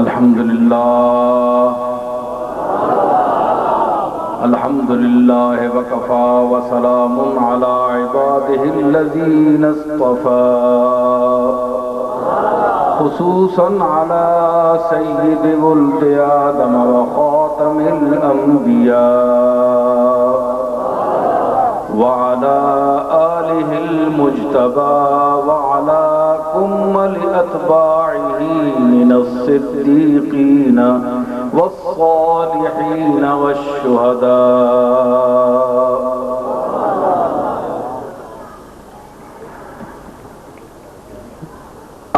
الحمد لله وكفى وسلام على عباده الذين اصطفى خصوصا على سيد ولد آدم وخاتم الأنبياء وعلى آله المجتبى وعلى كمل أتباعه من الصديقين والصالحين والشهداء.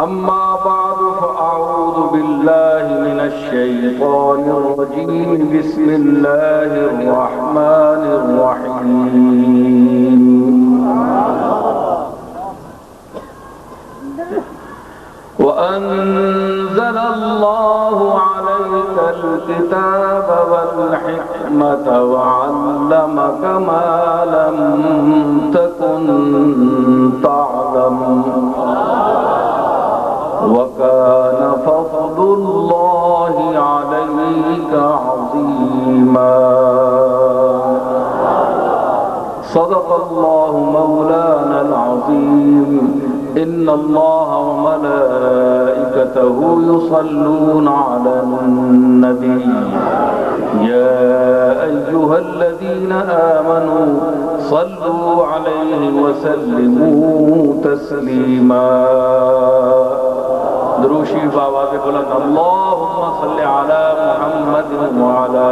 أما بعد فأعوذ بالله من الشيطان الرجيم. بسم الله الرحمن الرحيم. وأنزل الله عليك الكتاب والحكمة وعلمك ما لم تكن تعلم وكان فضل الله عليك عظيما. صدق الله مولانا العظيم. إن الله وملائكته يصلون على النبي يا أيها الذين آمنوا صلوا عليه وسلموا تسليما. دروشی بآواز بلند اللهم صل على محمد وعلى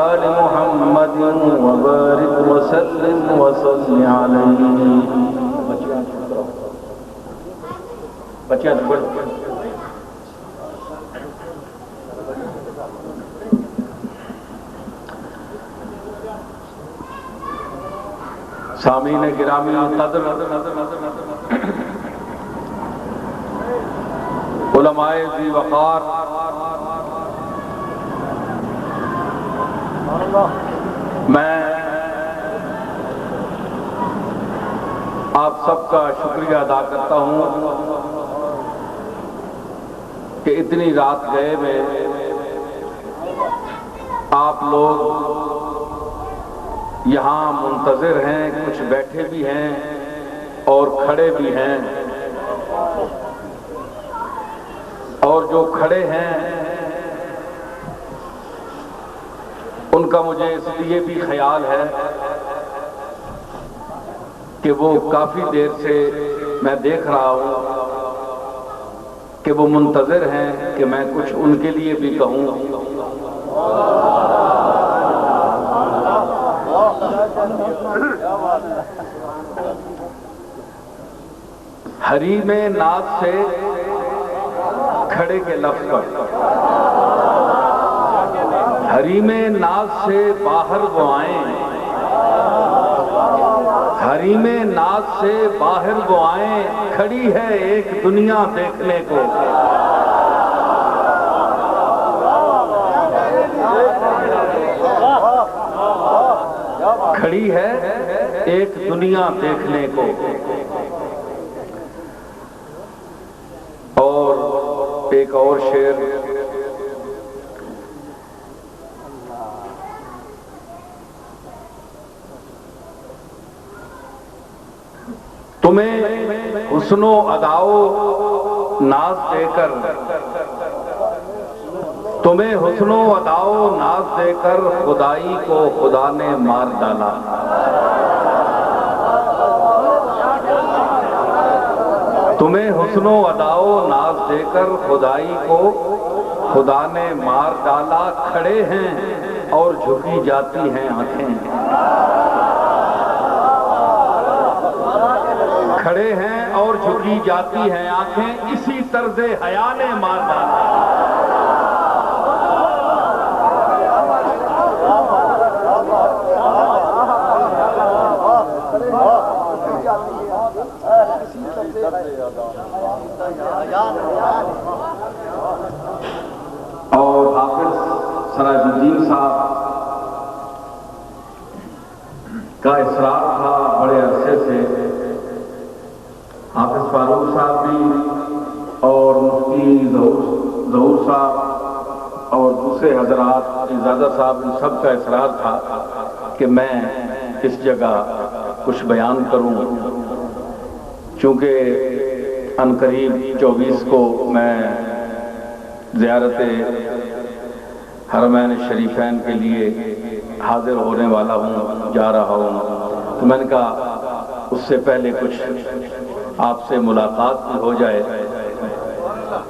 آل محمد وبارك وسلم وصل عليه. بچیاں بڑھ سامعین گرامی قدر، علماء ذی وقار، میں آپ سب کا شکریہ ادا کرتا ہوں کہ اتنی رات گئے میں آپ لوگ یہاں منتظر ہیں، کچھ بیٹھے بھی ہیں اور کھڑے بھی ہیں، اور جو کھڑے ہیں ان کا مجھے اس لیے بھی خیال ہے کہ وہ کافی دیر سے میں دیکھ رہا ہوں کہ وہ منتظر ہیں کہ میں کچھ ان کے لیے بھی کہوں. حریم ناز سے کھڑے کے لفظ پر، حریم ناز سے باہر وہ آئیں، حریم ناز سے باہر وہ آئیں، کھڑی ہے ایک دنیا دیکھنے کو. کھڑی ہے ایک دنیا دیکھنے کو. اور ایک اور شعر، تمہیں حسن و اداؤ ناز دے کر، تمہیں حسن و اداؤ ناز دے کر خدائی کو خدا نے مار ڈالا. تمہیں حسن و اداؤ ناز دے کر خدائی کو خدا نے مار ڈالا. کھڑے ہیں اور جھکی جاتی ہیں آنکھیں، کھڑے ہیں اور جھکی جاتی ہیں آنکھیں، اسی طرز حیا نے مار ڈالا. اور حافظ سراج الدین صاحب کا اصرار تھا بڑے عرصے سے، حافظ فاروق صاحب بھی اور مفتی ظہور بہت سے حضرات، زیادہ صاحب، ان سب کا اصرار تھا کہ میں اس جگہ کچھ بیان کروں، چونکہ عنقریب 24 کو میں زیارت حرمین شریفین کے لیے حاضر ہونے والا ہوں، جا رہا ہوں، تو میں نے کہا اس سے پہلے کچھ آپ سے ملاقات بھی ہو جائے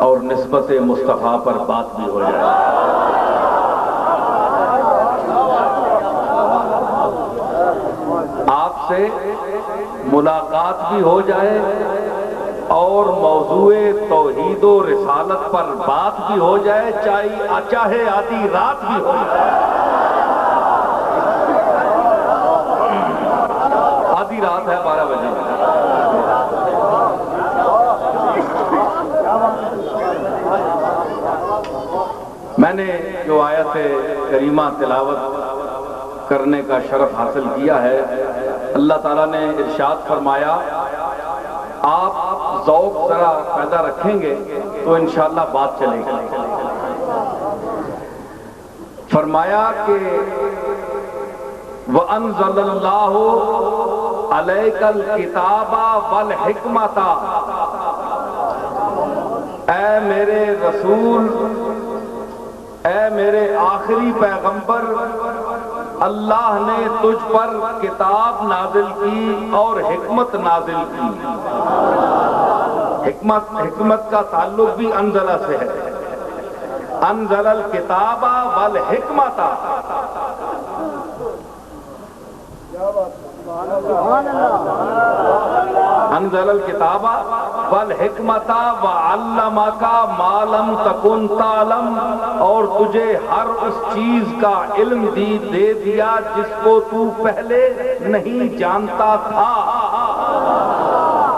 اور نسبت مصطفیٰ پر بات بھی ہو جائے۔ آپ سے ملاقات بھی ہو جائے اور موضوع توحید و رسالت پر بات بھی ہو جائے، چاہے آدھی رات بھی ہو جائے، آدھی رات ہے 12 بجے۔ میں نے جو آیت کریمہ تلاوت کرنے کا شرف حاصل کیا ہے، اللہ تعالیٰ نے ارشاد فرمایا آپ ذوق ذرا پیدا رکھیں گے تو انشاءاللہ بات چلے گی۔ فرمایا کہ وَأَنزَلَ اللَّهُ عَلَيْكَ الْكِتَابَ وَالْحِكْمَةَ، اے میرے رسول، اے میرے آخری پیغمبر، اللہ نے تجھ پر کتاب نازل کی اور حکمت نازل کی۔ حکمت کا تعلق بھی انزلہ سے ہے، انزل الکتاب والحکمت۔ انزل الکتاب والحکمت وعلمک ما لم تکن تعلم، اور تجھے ہر اس چیز کا علم دے دیا جس کو تو پہلے نہیں جانتا تھا۔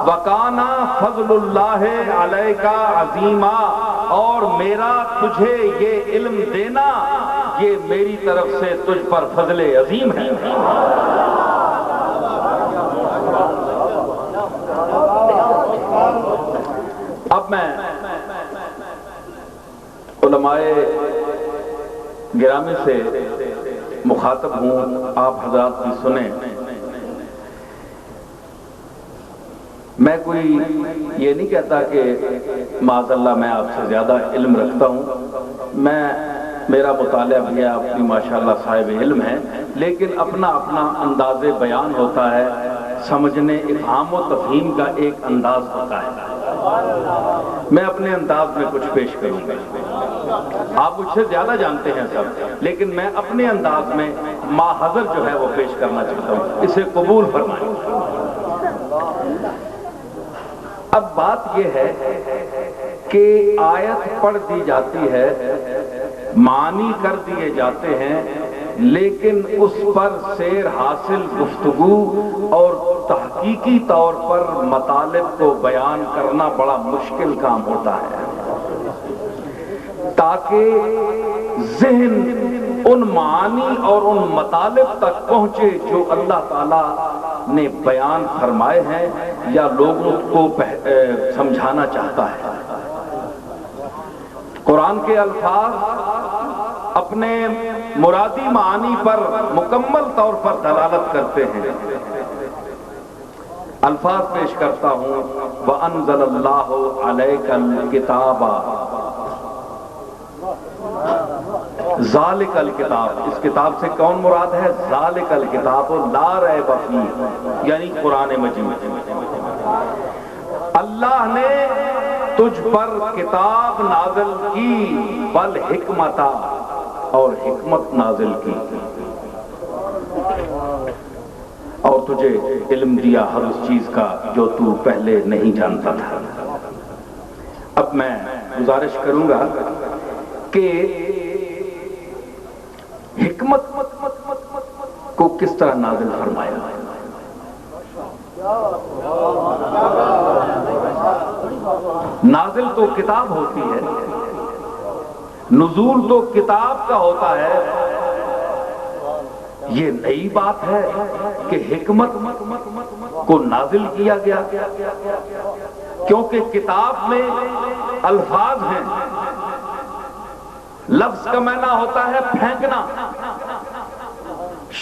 وَكَانَ فَضْلُ اللَّهِ عَلَيْكَ عَظِيمًا، اور میرا تجھے یہ علم دینا یہ میری طرف سے تجھ پر فضل عظیم ہے۔ اب میں علماء گرامی سے مخاطب ہوں، آپ حضرات بھی سنیں۔ میں کوئی یہ نہیں کہتا کہ معاذ اللہ میں آپ سے زیادہ علم رکھتا ہوں، میرا مطالعہ بھی ہے، اپنی ماشاءاللہ صاحب علم ہے، لیکن اپنا اپنا انداز بیان ہوتا ہے، سمجھنے افہام و تفہیم کا ایک انداز ہوتا ہے۔ میں اپنے انداز میں کچھ پیش کروں گا، آپ مجھ سے زیادہ جانتے ہیں سب، لیکن میں اپنے انداز میں ماحضر جو ہے وہ پیش کرنا چاہتا ہوں، اسے قبول فرمائیں۔ اب بات یہ ہے کہ آیت پڑھ دی جاتی ہے، معنی کر دیے جاتے ہیں، لیکن اس پر سیر حاصل گفتگو اور تحقیقی طور پر مطالب کو بیان کرنا بڑا مشکل کام ہوتا ہے، تاکہ ذہن ان معانی اور ان مطالب تک پہنچے جو اللہ تعالیٰ نے بیان فرمائے ہیں یا لوگوں کو سمجھانا چاہتا ہے۔ قرآن کے الفاظ اپنے مرادی معانی پر مکمل طور پر دلالت کرتے ہیں۔ الفاظ پیش کرتا ہوں، وَأَنزَلَ اللَّهُ عَلَيْكَ الْكِتَابَ، ذَلِكَ الْكِتَاب، اس کتاب سے کون مراد ہے؟ ذَلِكَ الْكِتَابُ لَا رَيْبَ فِيهِ، یعنی قرآن مجید۔ اللہ نے تجھ پر کتاب نازل کی، والحکمت، اور حکمت نازل کی، اور تجھے علم دیا ہر اس چیز کا جو تو پہلے نہیں جانتا تھا۔ اب میں گزارش کروں گا کہ حکمت کو کس طرح نازل فرمایا۔ نازل تو کتاب ہوتی ہے، نزول تو کتاب کا ہوتا ہے۔ یہ نئی بات ہے کہ حکمت کو نازل کیا گیا، کیونکہ کتاب میں الفاظ ہیں، لفظ کا معنی ہوتا ہے پھینکنا.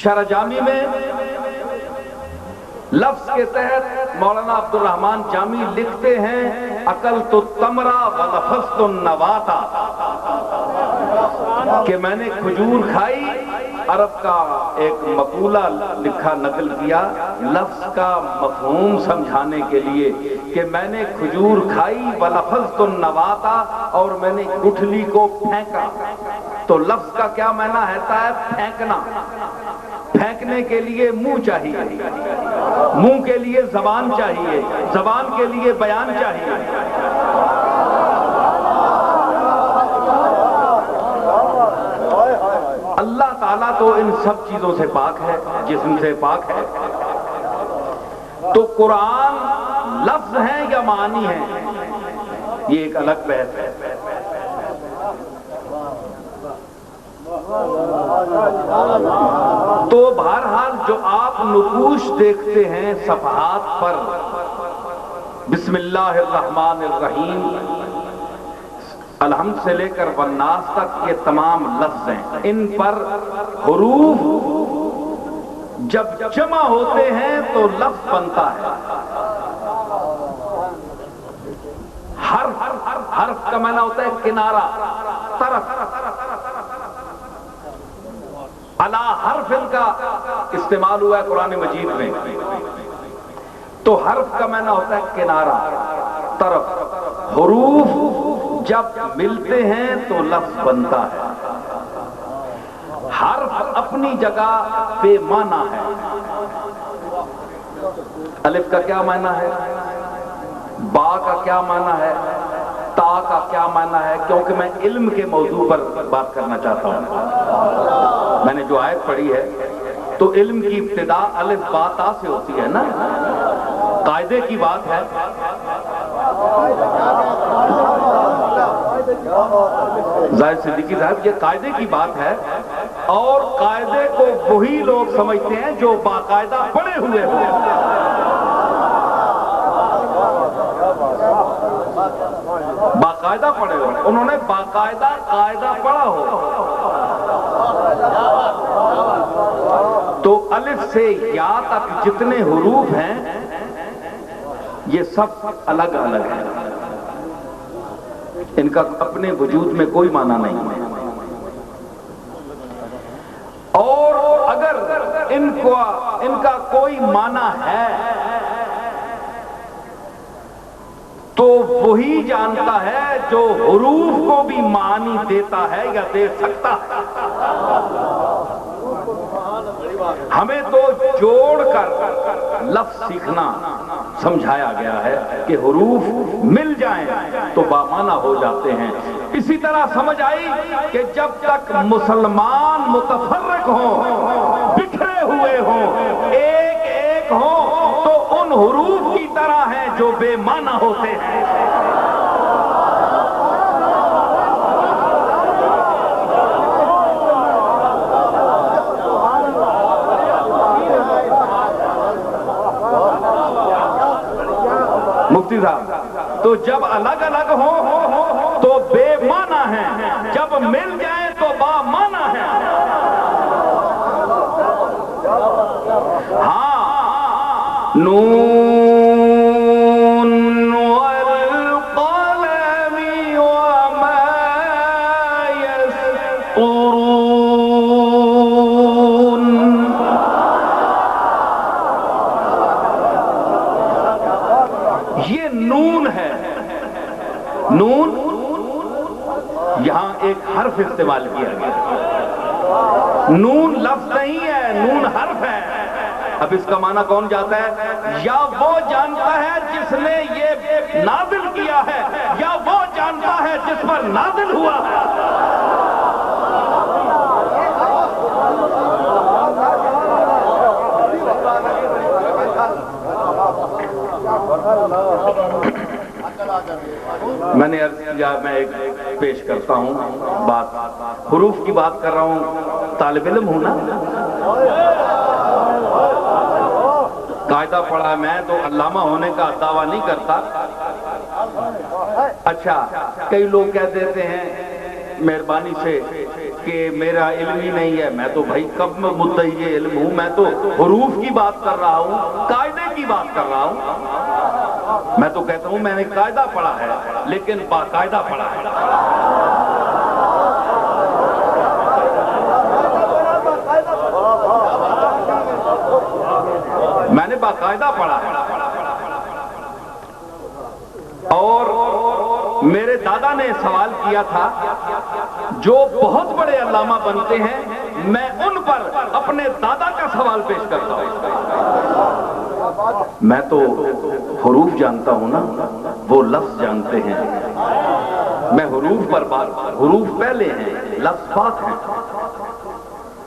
شرح جامی میں لفظ کے تحت مولانا عبد الرحمن جامی لکھتے ہیں اکلت التمرہ ولفظت النواتا، کہ میں نے کھجور کھائی. عرب کا ایک مقولہ لکھا نقل کیا لفظ کا مفہوم سمجھانے کے لیے کہ میں نے کھجور کھائی ولفظت النواتا، اور میں نے گٹھلی کو پھینکا. تو لفظ کا کیا معنی ہوتا ہے؟ پھینکنا. پھینکنے کے لیے منہ چاہیے، منہ کے لیے زبان چاہیے، زبان کے لیے بیان چاہیے. اللہ تعالیٰ تو ان سب چیزوں سے پاک ہے، جسم سے پاک ہے. تو قرآن لفظ ہیں یا معانی ہیں، یہ ایک الگ بحث ہے. تو بہرحال جو آپ نقوش دیکھتے ہیں صفحات پر، بسم اللہ الرحمن الرحیم الحمد سے لے کر والناس تک یہ تمام لفظ ہیں. ان پر حروف جب جمع ہوتے ہیں تو لفظ بنتا ہے. حرف کا معنی ہوتا ہے کنارہ، طرف. علی حرف کا استعمال ہوا ہے قرآن مجید میں. تو حرف کا معنی ہوتا ہے کنارہ، طرف. حروف جب ملتے ہیں تو لفظ بنتا ہے. حرف اپنی جگہ بے معنی ہے. الف کا کیا معنی ہے، با کا کیا معنی ہے، تا کا کیا معنی ہے؟ کیونکہ میں علم کے موضوع پر بات کرنا چاہتا ہوں. میں نے جو آیت پڑھی ہے تو علم کی ابتدا الف با تا سے ہوتی ہے نا. قاعدے کی بات ہے. زاہد صدیقی صاحب، یہ قاعدے کی بات ہے، اور قاعدے کو وہی لوگ سمجھتے ہیں جو باقاعدہ پڑھے ہوئے ہوں. باقاعدہ پڑھے ہو، انہوں نے باقاعدہ قاعدہ پڑھا ہو. تو الف سے یا تک جتنے حروف ہیں یہ سب الگ الگ ہیں. ان کا اپنے وجود میں کوئی معنی نہیں ہے. اور اگر ان کا کوئی معنی ہے تو وہی جانتا ہے جو حروف کو بھی معنی دیتا ہے یا دے سکتا ہے. ہمیں تو جوڑ کر لفظ سیکھنا سمجھایا گیا ہے کہ حروف مل جائیں تو بامعنی ہو جاتے ہیں. اسی طرح سمجھ آئی کہ جب تک مسلمان متفرق ہوں، بکھرے ہوئے ہوں، ایک ایک ہوں، تو ان حروف کی طرح ہیں جو بے معنی ہوتے ہیں. مفتی صاحب، تو جب الگ الگ ہوں تو بے معنی ہیں، جب مل جائیں تو با معنی ہیں. ہاں، نون والقلم وما يسطرون. یہ نون ہے. نون یہاں ایک حرف استعمال کیا گیا. نون لفظ نہیں ہے، نون حرف ہے. اب اس کا معنی کون جاتا ہے؟ یا وہ جانتا ہے جس نے یہ نازل کیا ہے، یا وہ جانتا ہے جس پر نازل ہوا ہے. میں نے عرض کیا، میں ایک پیش کرتا ہوں بات. حروف کی بات کر رہا ہوں، طالب علم ہوں نا، قاعدہ پڑھا ہے. میں تو علامہ ہونے کا دعویٰ نہیں کرتا. اچھا، کئی لوگ کہہ دیتے ہیں مہربانی سے کہ میرا علم ہی نہیں ہے، میں تو بھائی کب مدعی علم ہوں، میں تو حروف کی بات کر رہا ہوں، قاعدے کی بات کر رہا ہوں۔ میں تو کہتا ہوں میں نے قاعدہ پڑھا ہے لیکن باقاعدہ پڑھا ہے۔ میں نے باقاعدہ پڑھا ہے، اور میرے دادا نے سوال کیا تھا جو بہت بڑے علامہ بنتے ہیں میں ان پر اپنے دادا کا سوال پیش کرتا ہوں۔ میں تو حروف جانتا ہوں نا، وہ لفظ جانتے ہیں، میں حروف پر بات، حروف پہلے ہیں لفظ بات ہیں،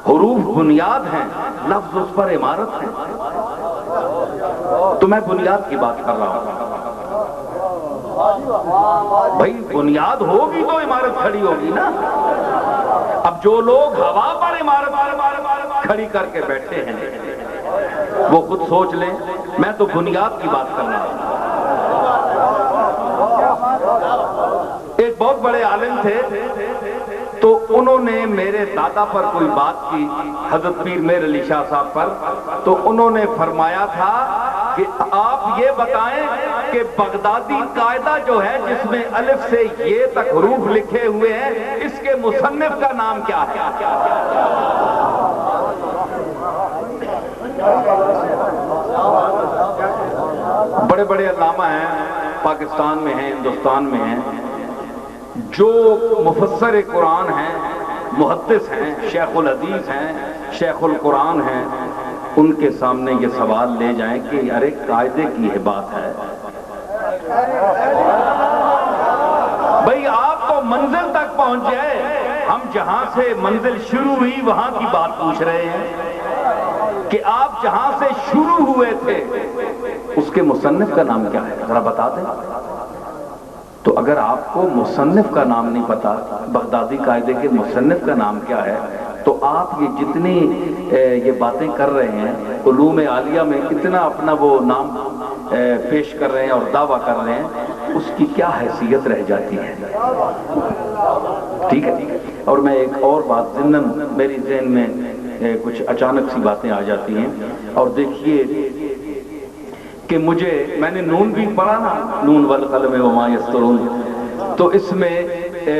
حروف بنیاد ہیں لفظ اس پر عمارت ہے، تو میں بنیاد کی بات کر رہا ہوں۔ بھائی بنیاد ہوگی تو عمارت کھڑی ہوگی نا۔ اب جو لوگ ہوا پر عمارت کھڑی کر کے بیٹھے ہیں وہ خود سوچ لیں، میں تو بنیاد کی بات کر رہا ہوں۔ ایک بہت بڑے عالم تھے، تو انہوں نے میرے دادا پر کوئی بات کی، حضرت پیر مہر علی شاہ صاحب پر، تو انہوں نے فرمایا تھا کہ آپ یہ بتائیں کہ بغدادی قاعدہ جو ہے جس میں الف سے یہ تک حروف لکھے ہوئے ہیں، اس کے مصنف کا نام کیا ہے؟ بڑے بڑے علامہ ہیں، پاکستان میں ہیں، ہندوستان میں ہیں، جو مفسر قرآن ہیں، محدث ہیں، شیخ الحدیث ہیں، شیخ القرآن ہیں، ان کے سامنے یہ سوال لے جائیں کہ ارے قاعدے کی یہ بات ہے، بھئی آپ تو منزل تک پہنچ جائے، ہم جہاں سے منزل شروع ہوئی وہاں کی بات پوچھ رہے ہیں کہ آپ جہاں سے شروع ہوئے تھے اس کے مصنف کا نام کیا ہے، ذرا بتا دیں۔ تو اگر آپ کو مصنف کا نام نہیں پتا، بغدادی قاعدے کے مصنف کا نام کیا ہے، تو آپ یہ جتنی یہ باتیں کر رہے ہیں علوم عالیہ میں، اتنا اپنا وہ نام پیش کر رہے ہیں اور دعویٰ کر رہے ہیں، اس کی کیا حیثیت رہ جاتی ہے؟ ٹھیک ہے۔ اور میں ایک اور بات ضمناً میری ذہن میں کچھ اچانک سی باتیں آ جاتی ہیں، اور دیکھیے کہ میں نے نون بھی پڑھا نا، نون والقلم وما یسطرون، تو اس میں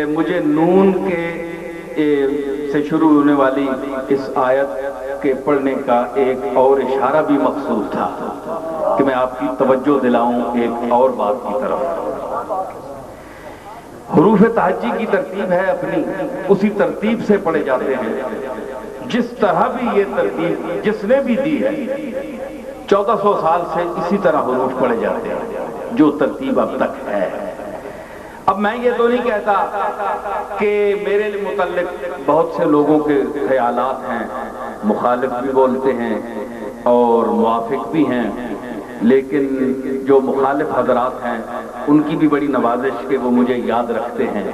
مجھے نون کے سے شروع ہونے والی اس آیت کے پڑھنے کا ایک اور اشارہ بھی مقصود تھا کہ میں آپ کی توجہ دلاؤں ایک اور بات کی طرف۔ حروف تہجی کی ترتیب ہے اپنی، اسی ترتیب سے پڑھے جاتے ہیں، جس طرح بھی یہ ترتیب جس نے بھی دی ہے، 1400 سال سے اسی طرح حروف پڑھے جاتے ہیں جو ترتیب اب تک ہے۔ اب میں یہ تو نہیں کہتا کہ میرے متعلق بہت سے لوگوں کے خیالات ہیں، مخالف بھی بولتے ہیں اور موافق بھی ہیں، لیکن جو مخالف حضرات ہیں ان کی بھی بڑی نوازش کہ وہ مجھے یاد رکھتے ہیں۔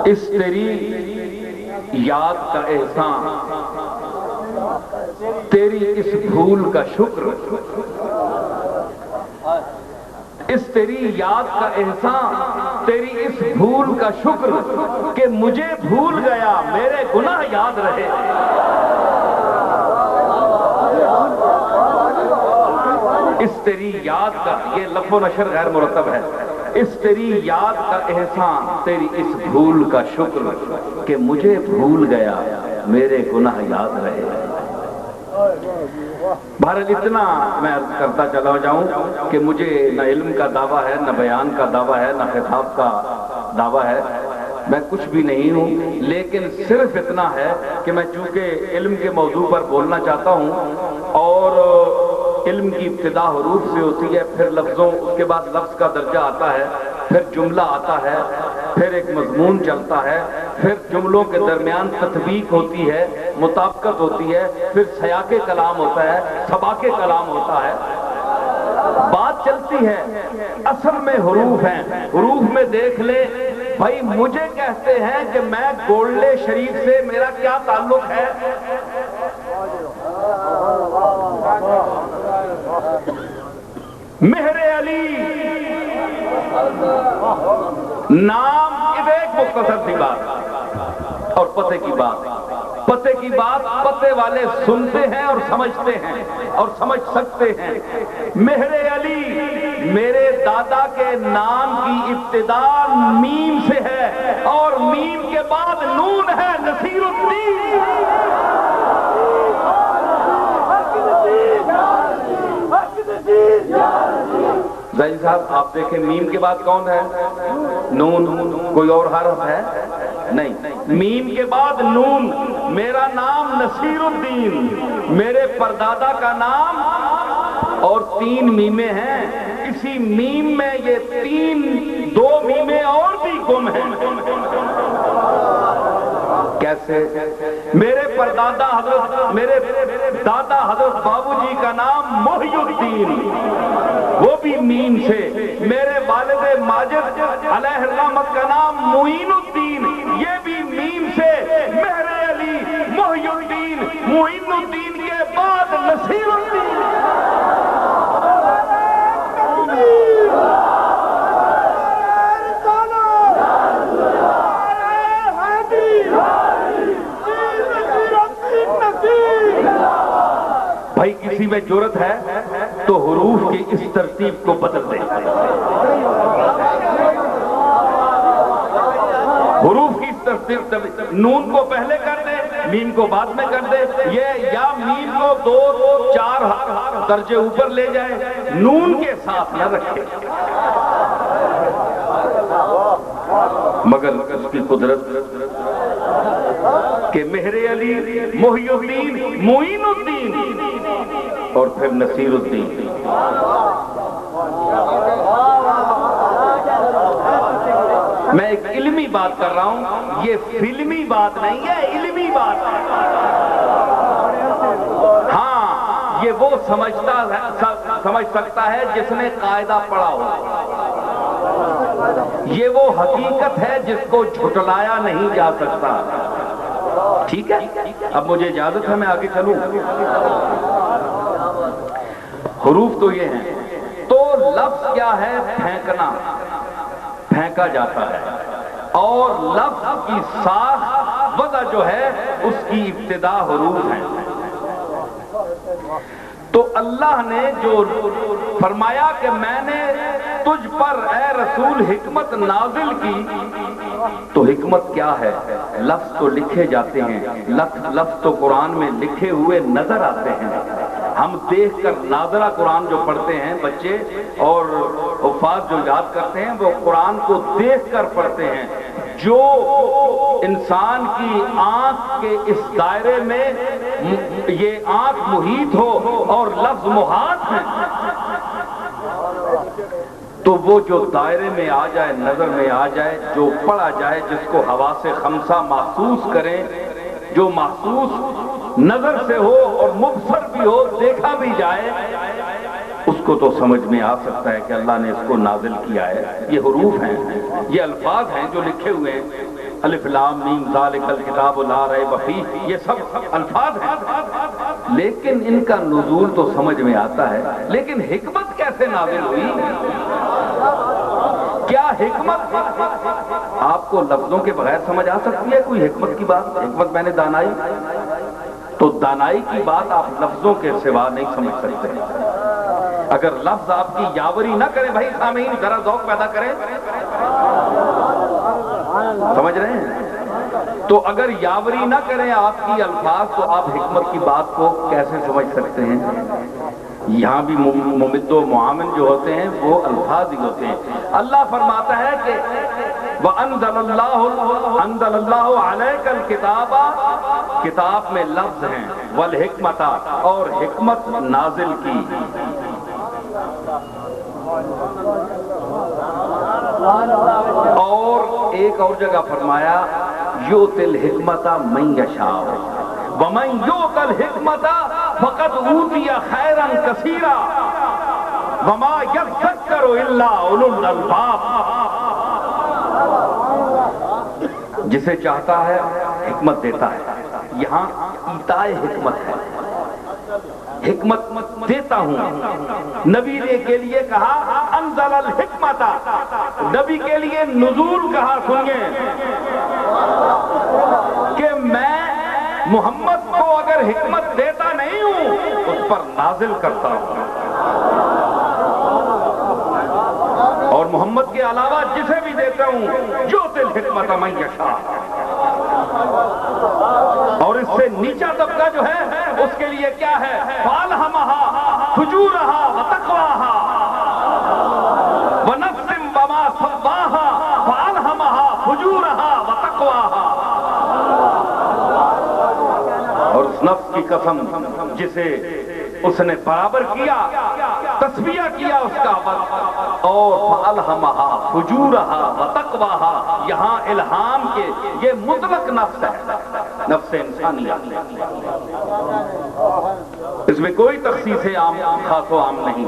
اس تیری یاد کا احسان، تیری اس بھول کا شکر، اس تیری یاد کا احسان، تیری اس بھول کا شکر کہ مجھے بھول گیا میرے گناہ یاد رہے۔ اس تیری یاد کا، یہ لفظ و نشر غیر مرتب ہے، اس تیری یاد کا احسان، تیری اس بھول کا شکر کہ مجھے بھول گیا میرے گناہ یاد رہے۔ بہرحال اتنا میں عرض کرتا چلا جاؤں کہ مجھے نہ علم کا دعویٰ ہے، نہ بیان کا دعویٰ ہے، نہ خطاب کا دعویٰ ہے، میں کچھ بھی نہیں ہوں، لیکن صرف اتنا ہے کہ میں چونکہ علم کے موضوع پر بولنا چاہتا ہوں، اور علم کی ابتدا حروف سے ہوتی ہے، پھر لفظوں، اس کے بعد لفظ کا درجہ آتا ہے، پھر جملہ آتا ہے، پھر ایک مضمون چلتا ہے، پھر جملوں کے درمیان تطبیق ہوتی ہے، مطابقت ہوتی ہے، پھر سیاق کلام ہوتا ہے، سباق کلام ہوتا ہے، بات چلتی ہے۔ اصل میں حروف ہیں، حروف میں دیکھ لے بھائی، مجھے کہتے ہیں کہ میں گولڈے شریف سے میرا کیا تعلق ہے؟ مہر علی نام ایک مختصر سی بات اور پتے کی بات پتے والے سنتے ہیں اور سمجھتے ہیں اور سمجھ سکتے ہیں۔ مہر علی میرے دادا کے نام کی ابتدا میم سے ہے اور میم کے بعد نون ہے، نصیر الدین۔ زاہد صاحب آپ دیکھیں میم کے بعد کون ہے؟ نون۔ کوئی اور حرف ہے؟ نہیں، میم کے بعد نون۔ میرا نام نصیر الدین، میرے پردادا کا نام، اور 3 میمیں ہیں۔ اسی میم میں یہ 2 میمیں اور بھی گم ہیں۔ کیسے؟ میرے دادا حضرت بابو جی کا نام محی الدین، وہ بھی میم سے۔ میرے والد ماجد علیہ الرحمت کا نام معین الدین، یہ بھی میم سے۔ مہر علی، محی الدین، معین الدین کے بعد نصیر الدین۔ بھائی کسی میں جرت ہے تو حروف کی اس ترتیب کو بدل دے، حروف کی اس ترتیب، نون کو پہلے کر دے، میم کو بعد میں کر دے، یہ یا میم کو 2-4 درجے اوپر لے جائے، نون کے ساتھ نہ رکھے۔ مگر اس کی قدرت کہ مہر علی، محی الدین، معین الدین اور پھر نصیر الدین۔ میں ایک علمی بات کر رہا ہوں، یہ فلمی بات نہیں ہے، علمی بات ہے۔ ہاں، یہ وہ سمجھ سکتا ہے جس نے قاعدہ پڑھا ہو، یہ وہ حقیقت ہے جس کو جھٹلایا نہیں جا سکتا۔ ٹھیک ہے، اب مجھے اجازت ہے میں آگے چلوں۔ حروف تو یہ ہیں، تو لفظ کیا ہے؟ پھینکنا، پھینکا جاتا ہے، اور لفظ کی ساخت وضع جو ہے اس کی ابتدا حروف ہیں۔ تو اللہ نے جو فرمایا کہ میں نے تجھ پر اے رسول حکمت نازل کی، تو حکمت کیا ہے؟ لفظ تو لکھے جاتے ہیں، لفظ تو قرآن میں لکھے ہوئے نظر آتے ہیں۔ ہم دیکھ کر ناظرہ قرآن جو پڑھتے ہیں بچے اور حفاظ جو یاد کرتے ہیں، وہ قرآن کو دیکھ کر پڑھتے ہیں۔ جو انسان کی آنکھ کے اس دائرے میں یہ آنکھ محیط ہو اور لفظ محاط ہیں، تو وہ جو دائرے میں آ جائے، نظر میں آ جائے، جو پڑھا جائے، جس کو حواس خمسہ محسوس کریں، جو محسوس نظر سے ہو اور مبصر بھی ہو، دیکھا بھی جائے، اس کو تو سمجھ میں آ سکتا ہے کہ اللہ نے اس کو نازل کیا ہے۔ یہ حروف ہیں، یہ الفاظ ہیں جو لکھے ہوئے ہیں، الف لام میم ذالک الکتاب لا ریب فیہ، یہ سب الفاظ ہیں، لیکن ان کا نزول تو سمجھ میں آتا ہے۔ لیکن حکمت کیسے نازل ہوئی؟ کیا حکمت آپ کو لفظوں کے بغیر سمجھ آ سکتی ہے؟ کوئی حکمت کی بات؟ حکمت میں نے دانائی، تو دانائی کی بات آپ لفظوں کے سوا نہیں سمجھ سکتے۔ اگر لفظ آپ کی یاوری نہ کریں، بھائی سامعین ذرا ذوق پیدا کریں، سمجھ رہے ہیں؟ تو اگر یاوری نہ کریں آپ کی الفاظ، تو آپ حکمت کی بات کو کیسے سمجھ سکتے ہیں؟ یہاں بھی ممد و معامل جو ہوتے ہیں وہ الفاظ ہی ہوتے ہیں۔ اللہ فرماتا ہے کہ وَأَنزَلَ اللَّهُ عَلَيْكَ الْكِتَابَ، کتاب میں لفظ ہیں، وَالْحِکْمَةَ، اور حکمت نازل کی۔ اور ایک اور جگہ فرمایا یؤتی الحکمت من یشاء ومن یؤت الحکمت فقد اوتی خیرا کثیرا وما یذکر الا اولو الالباب۔ جسے چاہتا ہے حکمت دیتا ہے، یہاں ایتائے حکمت ہے، حکمت دیتا ہوں. نبی نے کے لیے کہا انزل الحکمت، نبی کے لیے نزول کہا. سنیے کہ میں محمد کو اگر حکمت دیتا نہیں ہوں اس پر نازل کرتا ہوں، اور محمد کے علاوہ جسے بھی دیتا ہوں یؤتی الحکمت من یشاء. اور اس سے نیچا طبقہ جو ہے اس کے لیے کیا ہے؟ فالہمہا فجورہا وتقواہا ونفس وما سواہا فالہمہا فجورہا وتقواہا. اور اس نفس کی قسم جسے اس نے برابر کیا، تسبیہ کیا اس کا وقت، اور فالہمہا فجورہا وتقواہا. یہاں الہام کے یہ مطلق نفس ہے، نفس انسانیہ. اس میں کوئی تخصیص عام خاص و عام نہیں.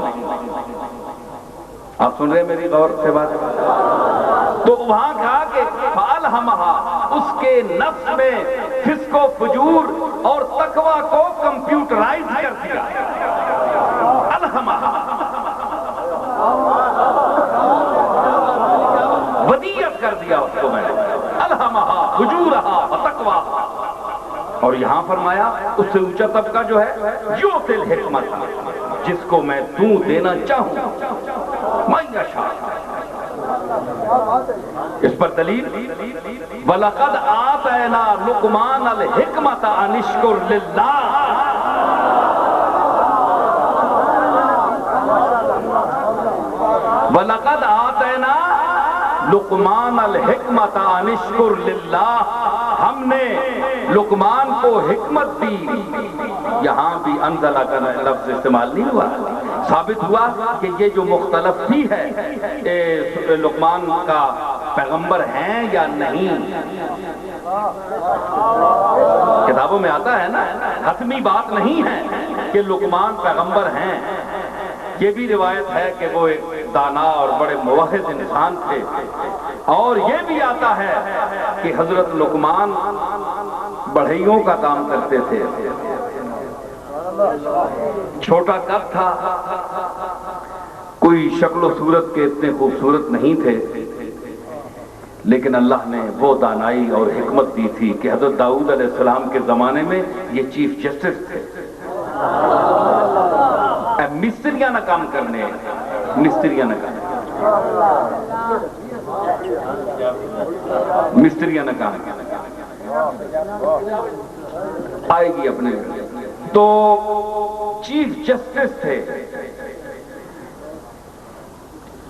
آپ سن رہے ہیں میری غور سے بات؟ تو وہاں کہا کہ فالہمہا، اس کے نفس میں فسق و فجور اور تقوی کو کمپیوٹرائز کر دیا. الہمہا ودیت کر دیا اس کو میں نے. الہمہا فجورہا وتقواہا. اور یہاں فرمایا اس سے اونچا طبقہ جو ہے یؤتی الحکمت، جس کو میں دوں دینا چاہوں، من یشاء. اس پر دلیل وَلَقَدْ آتَيْنَا لُقْمَانَ الْحِكْمَةَ أَنِ اشْكُرْ لِلَّهِ. وَلَقَدْ آتَيْنَا لُقْمَانَ الْحِكْمَةَ أَنِ اشْكُرْ لِلَّهِ. ہم نے لقمان کو حکمت دی. یہاں بھی انزلہ کا لفظ استعمال نہیں ہوا. ثابت ہوا کہ یہ جو مختلف بھی ہے لقمان کا پیغمبر ہیں یا نہیں. کتابوں میں آتا ہے نا، حتمی بات نہیں ہے کہ لقمان پیغمبر ہیں. یہ بھی روایت ہے کہ وہ ایک دانا اور بڑے موحد انسان تھے. اور یہ بھی آتا ہے کہ حضرت لقمان بڑھئیوں کا کام کرتے تھے. چھوٹا قد تھا، کوئی شکل و صورت کے اتنے خوبصورت نہیں تھے، لیکن اللہ نے وہ دانائی اور حکمت دی تھی کہ حضرت داؤد علیہ السلام کے زمانے میں یہ چیف جسٹس تھے. مستریاں نہ کام کرنے، مستریاں نہ کام، مستریاں نہ کام آئے گی اپنے. تو چیف جسٹس تھے.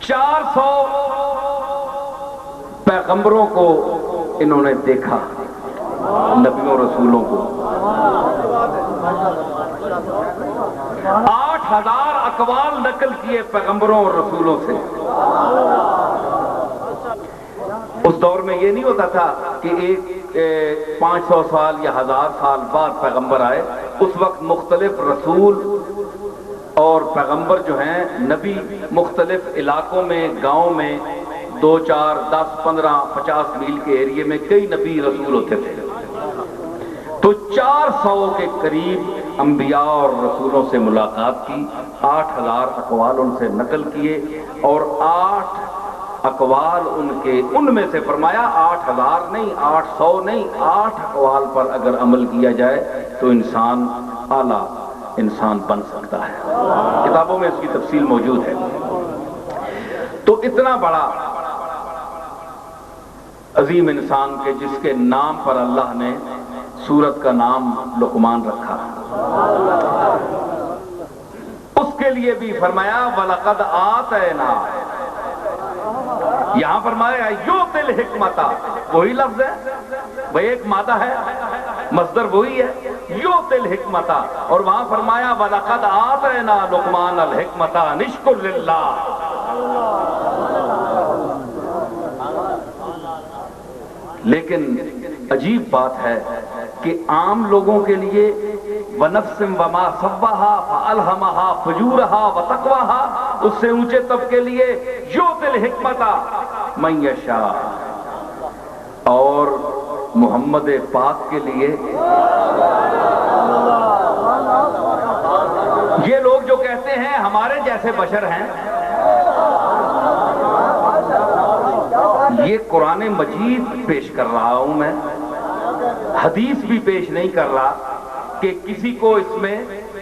400 پیغمبروں کو انہوں نے دیکھا، نبیوں رسولوں کو. 8000 اقوال نقل کیے پیغمبروں اور رسولوں سے. اس دور میں یہ نہیں ہوتا تھا کہ ایک 500 سال یا 1000 سال بعد پیغمبر آئے. اس وقت مختلف رسول اور پیغمبر جو ہیں نبی مختلف علاقوں میں، گاؤں میں 2 4 10 15 50 میل کے ایریے میں کئی نبی رسول ہوتے تھے. تو 400 کے قریب انبیاء اور رسولوں سے ملاقات کی. 8000 اقوال ان سے نقل کیے، اور 8 اقوال ان میں سے فرمایا 8000 نہیں، 800 نہیں، 8 اقوال پر اگر عمل کیا جائے تو انسان اعلیٰ انسان بن سکتا ہے. کتابوں میں اس کی تفصیل موجود ہے. تو اتنا بڑا عظیم انسان کے جس کے نام پر اللہ نے سورت کا نام لقمان رکھا، اس کے لیے بھی فرمایا وَلَقَدْ آتَيْنَا. یہاں فرمایا یؤتی الحکمت، وہی لفظ ہے، وہی ایک مادہ ہے، مصدر وہی ہے یؤتی الحکمت. اور وہاں فرمایا وَلَقَدْ آتَيْنَا لُقْمَانَ الْحِكْمَةَ أَنِ اشْكُرْ لِلَّهِ. لیکن عجیب بات ہے کہ عام لوگوں کے لیے وَنَفْسٍ وَمَا سَوَّاهَا فَأَلْهَمَهَا فُجُورَهَا وَتَقْوَاهَا، اس سے اونچے طبقے کے لیے یؤتی الحکمت من یشاء. اور محمد پاک کے لیے یہ لوگ جو کہتے ہیں ہمارے جیسے بشر ہیں، یہ قرآن مجید پیش کر رہا ہوں میں، حدیث بھی پیش نہیں کر رہا کہ کسی کو اس میں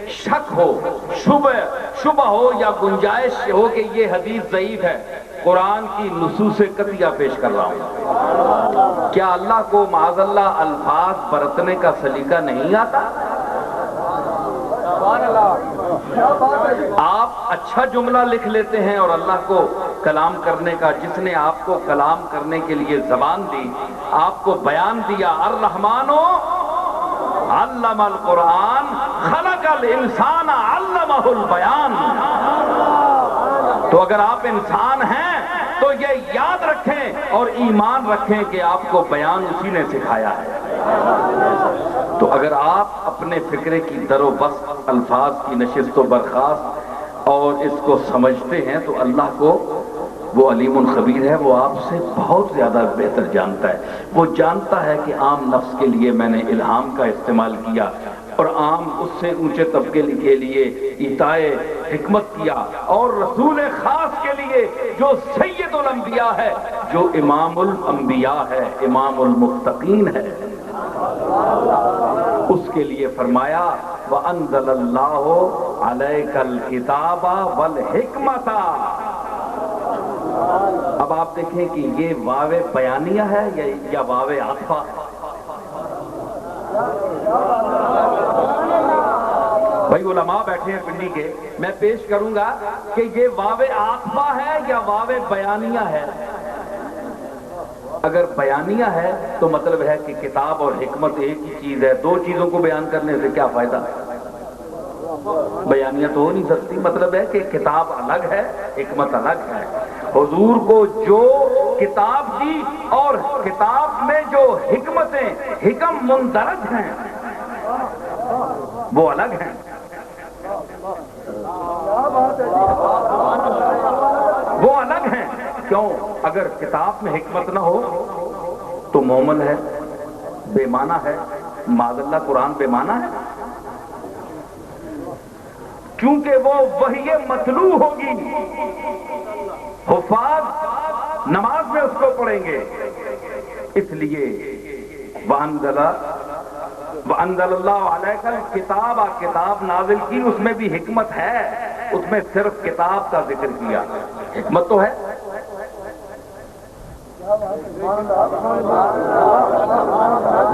شک ہو، شبہ ہو یا گنجائش ہو کہ یہ حدیث ضعیف ہے۔ قرآن کی نصوص قطعیہ پیش کر رہا ہوں۔ کیا اللہ کو معاذ اللہ الفاظ برتنے کا سلیقہ نہیں آتا؟ آپ اچھا جملہ لکھ لیتے ہیں اور اللہ کو کلام کرنے کا، جس نے آپ کو کلام کرنے کے لیے زبان دی، آپ کو بیان دیا، الرحمن علم القرآن خلق الانسان علمہ البیان۔ تو اگر آپ انسان ہیں تو یہ یاد رکھیں اور ایمان رکھیں کہ آپ کو بیان اسی نے سکھایا ہے۔ تو اگر آپ اپنے فکرے کی در و بست، الفاظ کی نشست و برخاست اور اس کو سمجھتے ہیں تو اللہ کو، وہ علیم خبیر ہے، وہ آپ سے بہت زیادہ بہتر جانتا ہے۔ وہ جانتا ہے کہ عام نفس کے لیے میں نے الہام کا استعمال کیا اور عام اس سے اونچے طبقے کے لیے عطائے حکمت کیا، اور رسول خاص کے لیے جو سید الانبیاء ہے، جو امام الانبیاء ہے، امام المتقین ہے، اس کے لیے فرمایا وَأَنزَلَ اللَّهُ عَلَيْكَ الْكِتَابَ وَالْحِكْمَةَ۔ اب آپ دیکھیں کہ یہ واو بیانیہ ہے یا واو عطفہ ہے؟ بھائی علماء بیٹھے ہیں پنڈی کے، میں پیش کروں گا کہ یہ واو عطفہ ہے یا واو بیانیہ ہے۔ اگر بیانیہ ہے تو مطلب ہے کہ کتاب اور حکمت ایک ہی چیز ہے، دو چیزوں کو بیان کرنے سے کیا فائدہ؟ بیانیہ تو ہو نہیں سکتی۔ مطلب ہے کہ کتاب الگ ہے، حکمت الگ ہے۔ حضور کو جو کتاب دی اور کتاب میں جو حکمتیں، حکم مندرج ہیں، وہ الگ ہیں۔ وہ الگ ہیں۔ کیوں؟ اگر کتاب میں حکمت نہ ہو تو مومن ہے، بے معنی ہے، معاذ اللہ قرآن بے معنی ہے، کیونکہ وہ وحی مطلوع ہوگی، حفاظ نماز میں اس کو پڑھیں گے۔ اس لیے وَأَنزَلَ اللَّهُ عَلَيْكَ الْكِتَابَ، کتاب نازل کی، اس میں بھی حکمت ہے، اس میں صرف کتاب کا ذکر کیا، حکمت تو ہے۔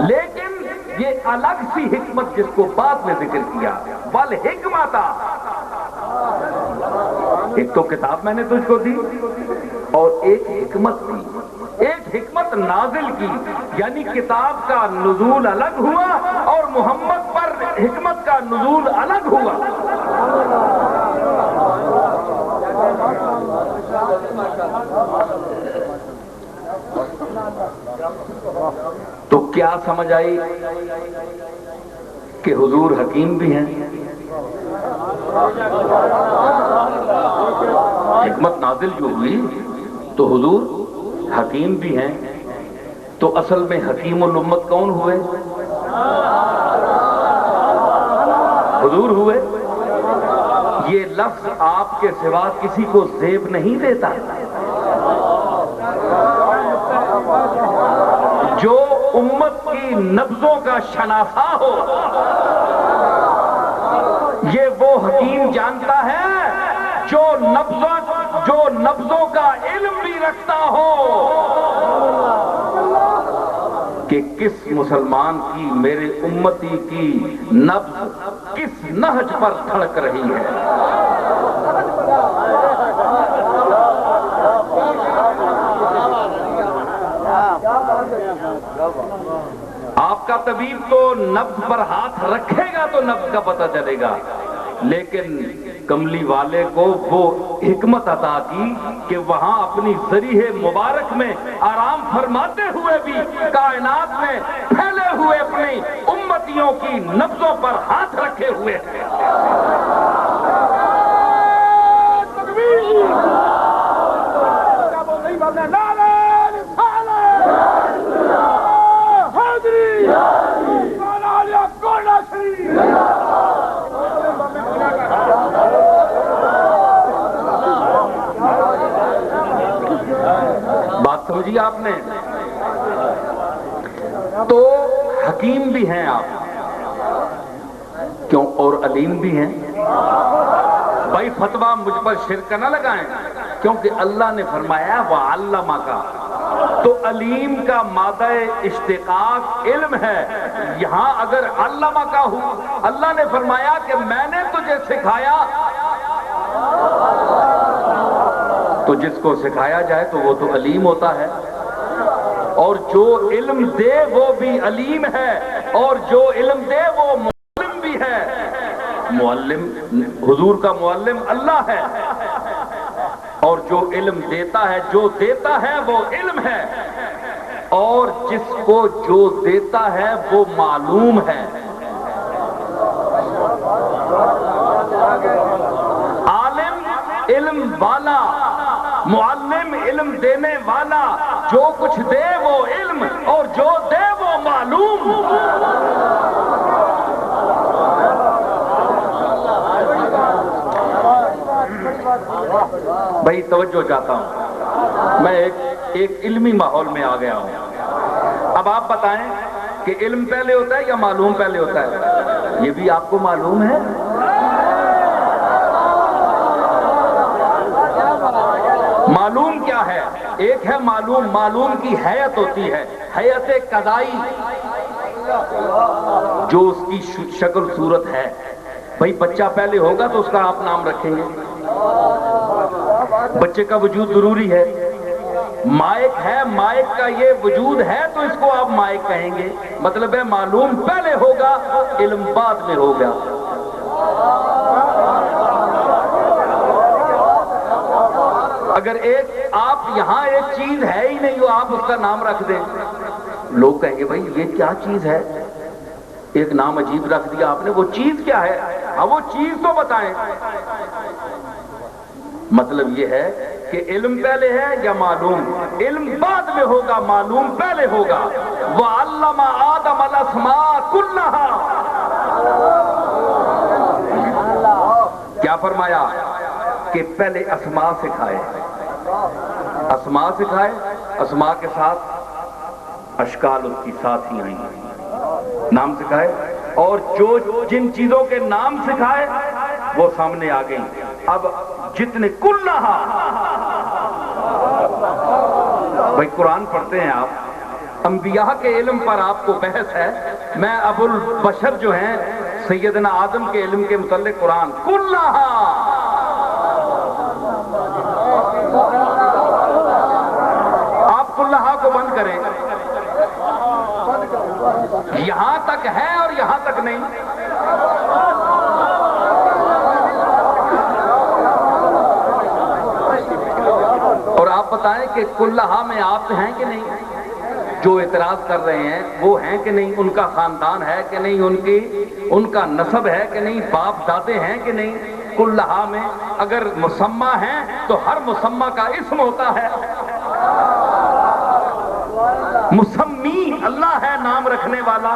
لیکن یہ الگ سی حکمت جس کو بعد میں ذکر کیا، وَالْحِكْمَةَ، ایک تو کتاب میں نے تجھ کو دی اور ایک حکمت دی، ایک حکمت نازل کی، یعنی کتاب کا نزول الگ ہوا اور محمد پر حکمت کا نزول الگ ہوا۔ تو کیا سمجھ آئی کہ حضور حکیم بھی ہیں؟ حکمت نازل جو ہوئی تو حضور حکیم بھی ہیں۔ تو اصل میں حکیم الامت کون ہوئے؟ حضور ہوئے۔ یہ لفظ آپ کے سوا کسی کو زیب نہیں دیتا۔ جو امت کی نبضوں کا شناسا ہو، یہ وہ حکیم جانتا ہے جو نبضوں کا علم بھی رکھتا ہو کہ کس مسلمان کی، میرے امتی کی نبض کس نہج پر دھڑک رہی ہے۔ آپ کا طبیب تو نبض پر ہاتھ رکھے گا تو نبض کا پتہ چلے گا، لیکن کملی والے کو وہ حکمت عطا کی کہ وہاں اپنی ذریح مبارک میں آرام فرماتے ہوئے بھی کائنات میں پھیلے ہوئے اپنی امتیوں کی نبضوں پر ہاتھ رکھے ہوئے ہیں۔ سمجھی آپ نے؟ تو حکیم بھی ہیں آپ، کیوں، اور علیم بھی ہیں۔ بھائی فتویٰ مجھ پر شرک نہ لگائیں، کیونکہ اللہ نے فرمایا وَعَلَّمَكَ، تو علیم کا مادہ اشتقاق علم ہے۔ یہاں اگر علمکا ہو، اللہ نے فرمایا کہ میں نے تجھے سکھایا، تو جس کو سکھایا جائے تو وہ تو علیم ہوتا ہے، اور جو علم دے وہ بھی علیم ہے، اور جو علم دے وہ معلم بھی ہے۔ معلم، حضور کا معلم اللہ ہے، اور جو علم دیتا ہے، جو دیتا ہے وہ علم ہے، اور جس کو جو دیتا ہے وہ معلوم ہے۔ عالم علم والا، معلم علم دینے والا، جو کچھ دے وہ علم، اور جو دے وہ معلوم۔ بھائی توجہ چاہتا ہوں، میں ایک علمی ماحول میں آ گیا ہوں۔ اب آپ بتائیں کہ علم پہلے ہوتا ہے یا معلوم پہلے ہوتا ہے؟ یہ بھی آپ کو معلوم ہے؟ معلوم کیا ہے؟ ایک ہے معلوم، معلوم کی حیت ہوتی ہے، حیت قضائی، جو اس کی شکل صورت ہے۔ بھئی بچہ پہلے ہوگا تو اس کا آپ نام رکھیں گے، بچے کا وجود ضروری ہے۔ مائک ہے، مائک کا یہ وجود ہے تو اس کو آپ مائک کہیں گے، مطلب ہے معلوم پہلے ہوگا، علم بعد میں ہوگا۔ اگر ایک آپ یہاں ایک چیز ہے ہی نہیں، آپ اس کا نام رکھ دیں، لوگ کہیں گے بھائی یہ کیا چیز ہے، ایک نام عجیب رکھ دیا آپ نے، وہ چیز کیا ہے؟ ہاں وہ چیز تو بتائیں۔ مطلب یہ ہے کہ علم پہلے ہے یا معلوم؟ علم بعد میں ہوگا، معلوم پہلے ہوگا۔ وَعَلَّمَ آدَمَ الْأَسْمَاءَ كُلَّهَا، کیا فرمایا کہ پہلے اسماء سکھائے، اسماء سکھائے، اسماء کے ساتھ اشکال اس کی ساتھ ہی آئیں، نام سکھائے، اور جو جن چیزوں کے نام سکھائے وہ سامنے آ گئی۔ اب جتنے کلہا، بھائی قرآن پڑھتے ہیں آپ، انبیاء کے علم پر آپ کو بحث ہے، میں ابو البشر جو ہیں سیدنا آدم کے علم کے متعلق قرآن کلہا، آپ کلہا کو بند کریں، یہاں تک ہے اور یہاں تک نہیں۔ اور آپ بتائیں کہ کلہا میں آپ ہیں کہ نہیں؟ جو اعتراض کر رہے ہیں وہ ہیں کہ نہیں؟ ان کا خاندان ہے کہ نہیں؟ ان کا نسب ہے کہ نہیں؟ باپ دادے ہیں کہ نہیں؟ کلہا میں اگر مسمہ ہیں تو ہر مسمہ کا اسم ہوتا ہے، مسمی اللہ ہے نام رکھنے والا،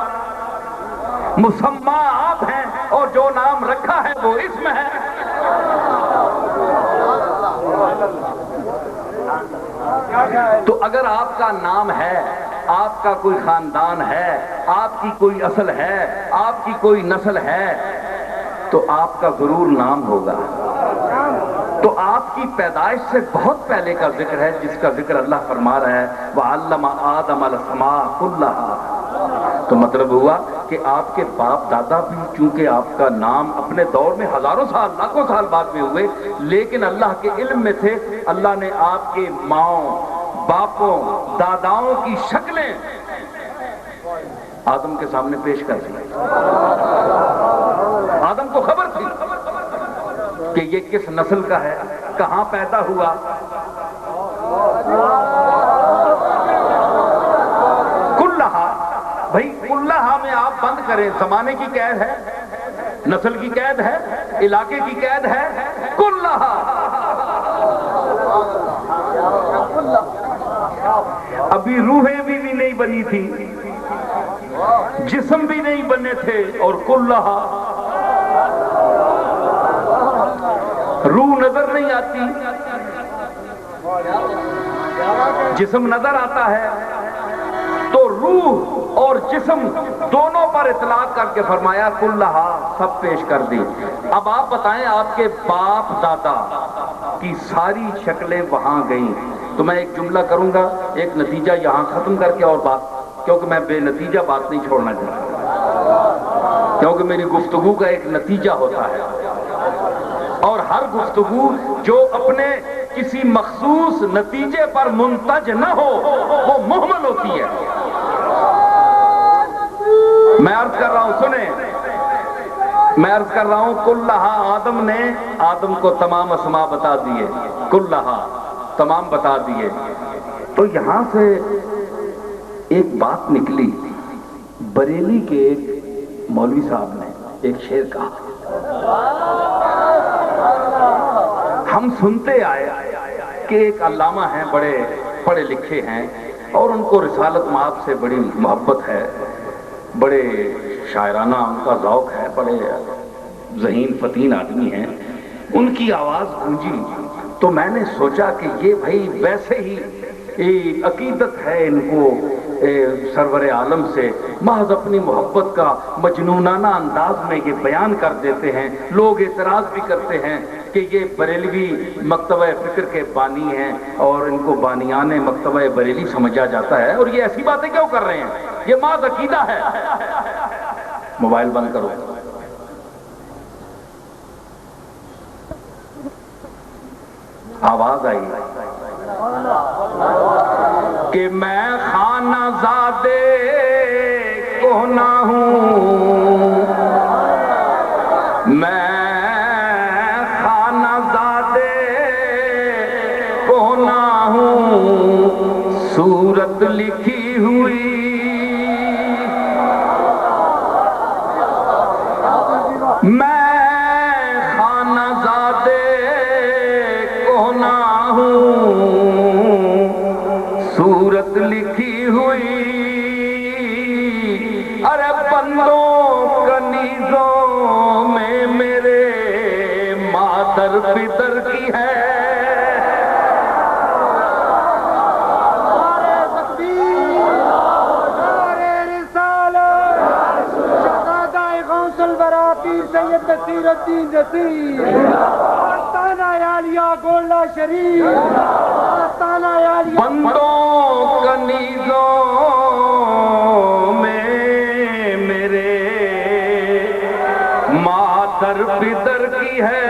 مسمہ آپ ہیں، اور جو نام رکھا ہے وہ اسم ہے۔ تو اگر آپ کا نام ہے، آپ کا کوئی خاندان ہے، آپ کی کوئی اصل ہے، آپ کی کوئی نسل ہے، تو آپ کا ضرور نام ہوگا۔ تو آپ کی پیدائش سے بہت پہلے کا ذکر ہے، جس کا ذکر اللہ فرما رہا ہے وَعَلَّمَ آدَمَ الْأَسْمَاءَ كُلَّهَا۔ تو مطلب ہوا کہ آپ کے باپ دادا بھی چونکہ آپ کا نام اپنے دور میں ہزاروں سال، لاکھوں سال بعد میں ہوئے، لیکن اللہ کے علم میں تھے۔ اللہ نے آپ کے ماؤں، باپوں، داداؤں کی شکلیں آدم کے سامنے پیش کر دی۔ آدم کو خبر تھی کہ یہ کس نسل کا ہے، کہاں پیدا ہوا۔ کلہا، بھائی کلہا میں آپ بند کریں، زمانے کی قید ہے، نسل کی قید ہے، علاقے کی قید ہے، کلہا۔ ابھی روحیں بھی نہیں بنی تھی، جسم بھی نہیں بنے تھے، اور کلہا، روح نظر نہیں آتی، جسم نظر آتا ہے تو روح اور جسم دونوں پر اطلاق کر کے فرمایا کلھا، سب پیش کر دی۔ اب آپ بتائیں، آپ کے باپ دادا کی ساری شکلیں وہاں گئیں، تو میں ایک جملہ کروں گا، ایک نتیجہ یہاں ختم کر کے اور بات، کیونکہ میں بے نتیجہ بات نہیں چھوڑنا چاہتا، کیونکہ میری گفتگو کا ایک نتیجہ ہوتا ہے، اور ہر گفتگو جو اپنے کسی مخصوص نتیجے پر منتج نہ ہو وہ مہمل ہوتی ہے۔ میں عرض کر رہا ہوں، سنیں، میں عرض کر رہا ہوں، کلھا، آدم نے آدم کو تمام اسماء بتا دیے، کلھا تمام بتا دیے۔ تو یہاں سے ایک بات نکلی، بریلی کے ایک مولوی صاحب نے ایک شعر کہا، ہم سنتے آئے کہ ایک علامہ ہیں، بڑے پڑھے لکھے ہیں، اور ان کو رسالت مآب سے بڑی محبت ہے، بڑے شاعرانہ ان کا ذوق ہے، بڑے ذہین فتین آدمی ہیں۔ ان کی آواز گونجی تو میں نے سوچا کہ یہ بھائی ویسے ہی عقیدت ہے ان کو سرور عالم سے، محض اپنی محبت کا مجنونانہ انداز میں یہ بیان کر دیتے ہیں۔ لوگ اعتراض بھی کرتے ہیں کہ یہ بریلوی مکتبہ فکر کے بانی ہیں اور ان کو بانیان مکتبہ بریلی سمجھا جاتا ہے، اور یہ ایسی باتیں کیوں کر رہے ہیں، یہ محض عقیدہ ہے۔ موبائل بند کرو۔ آواز آئی کہ میں خانہ زادے کونا ہوں، میں خانہ زادے کونا ہوں، صورت لکھی ہوئی میں خانہ زادے کونا ہوں، صورت لکھی ہوئی، ارے بندوں کنیزوں میں میرے مادر پدر کی ہے۔ سید نصیر الدین نصیر آستانہ عالیہ گولڈا شریف، آستانہ عالیہ بندوں کنیزوں میں میرے مادر پدر کی ہے،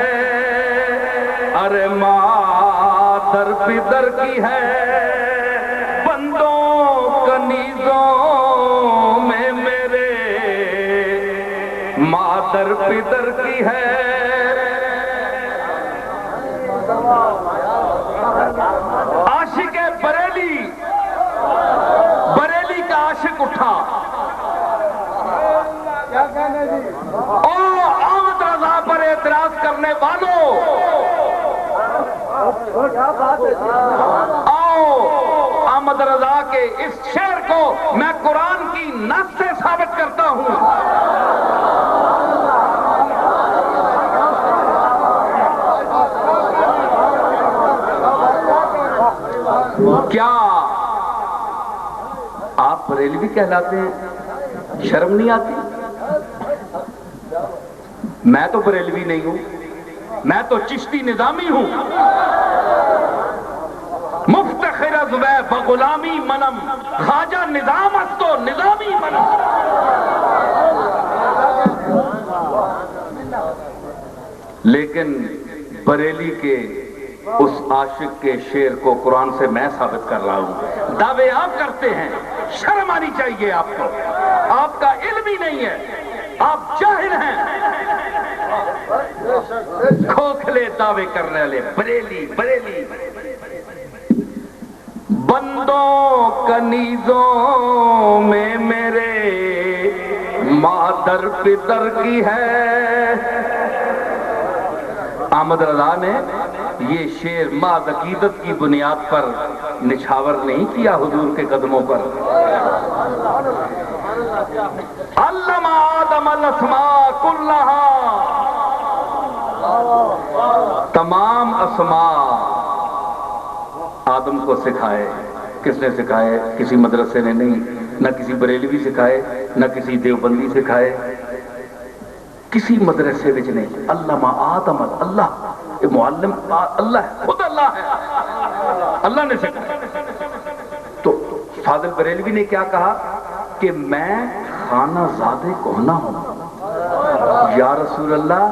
ارے مادر پدر کی ہے، بندوں کنیزوں میں میرے مادر پدر کی ہے۔ عاشق بریلی، بریلی کا عاشق اٹھا، او احمد رضا پر اعتراض کرنے والوں، آؤ احمد رضا کے اس شعر کو میں قرآن کی نص سے ثابت کرتا ہوں۔ کیا آپ بریلوی کہلاتے ہیں؟ شرم نہیں آتی؟ میں تو بریلوی نہیں ہوں، میں تو چشتی نظامی ہوں۔ مفتخر از وے بغلامی منم، خواجہ نظام است تو نظامی منم۔ لیکن بریلی کے اس عاشق کے شعر کو قرآن سے میں ثابت کر رہا ہوں۔ دعوے آپ کرتے ہیں، شرم آنی چاہیے آپ کو، آپ کا علم ہی نہیں ہے، آپ جاہل ہیں، کھوکھلے دعوے کرنے والے بریلی بریلی۔ بندوں کنیزوں میں میرے مادر پدر کی ہے۔ احمد رضا نے یہ شعر محض عقیدت کی بنیاد پر نچھاور نہیں کیا حضور کے قدموں پر۔ علم آدم الاسماء کلھا، تمام اسماء آدم کو سکھائے، کس نے سکھائے؟ کسی مدرسے نے نہیں، نہ کسی بریلوی سکھائے، نہ کسی دیوبندی سکھائے، کسی مدرسے وچ نہیں۔ علامہ آدم، اللہ یہ معلم اللہ ہے، خود اللہ ہے، اللہ نے سکھایا۔ تو فاضل بریلوی نے کیا کہا کہ میں خانہ زادے کوہنا ہوں، یا رسول اللہ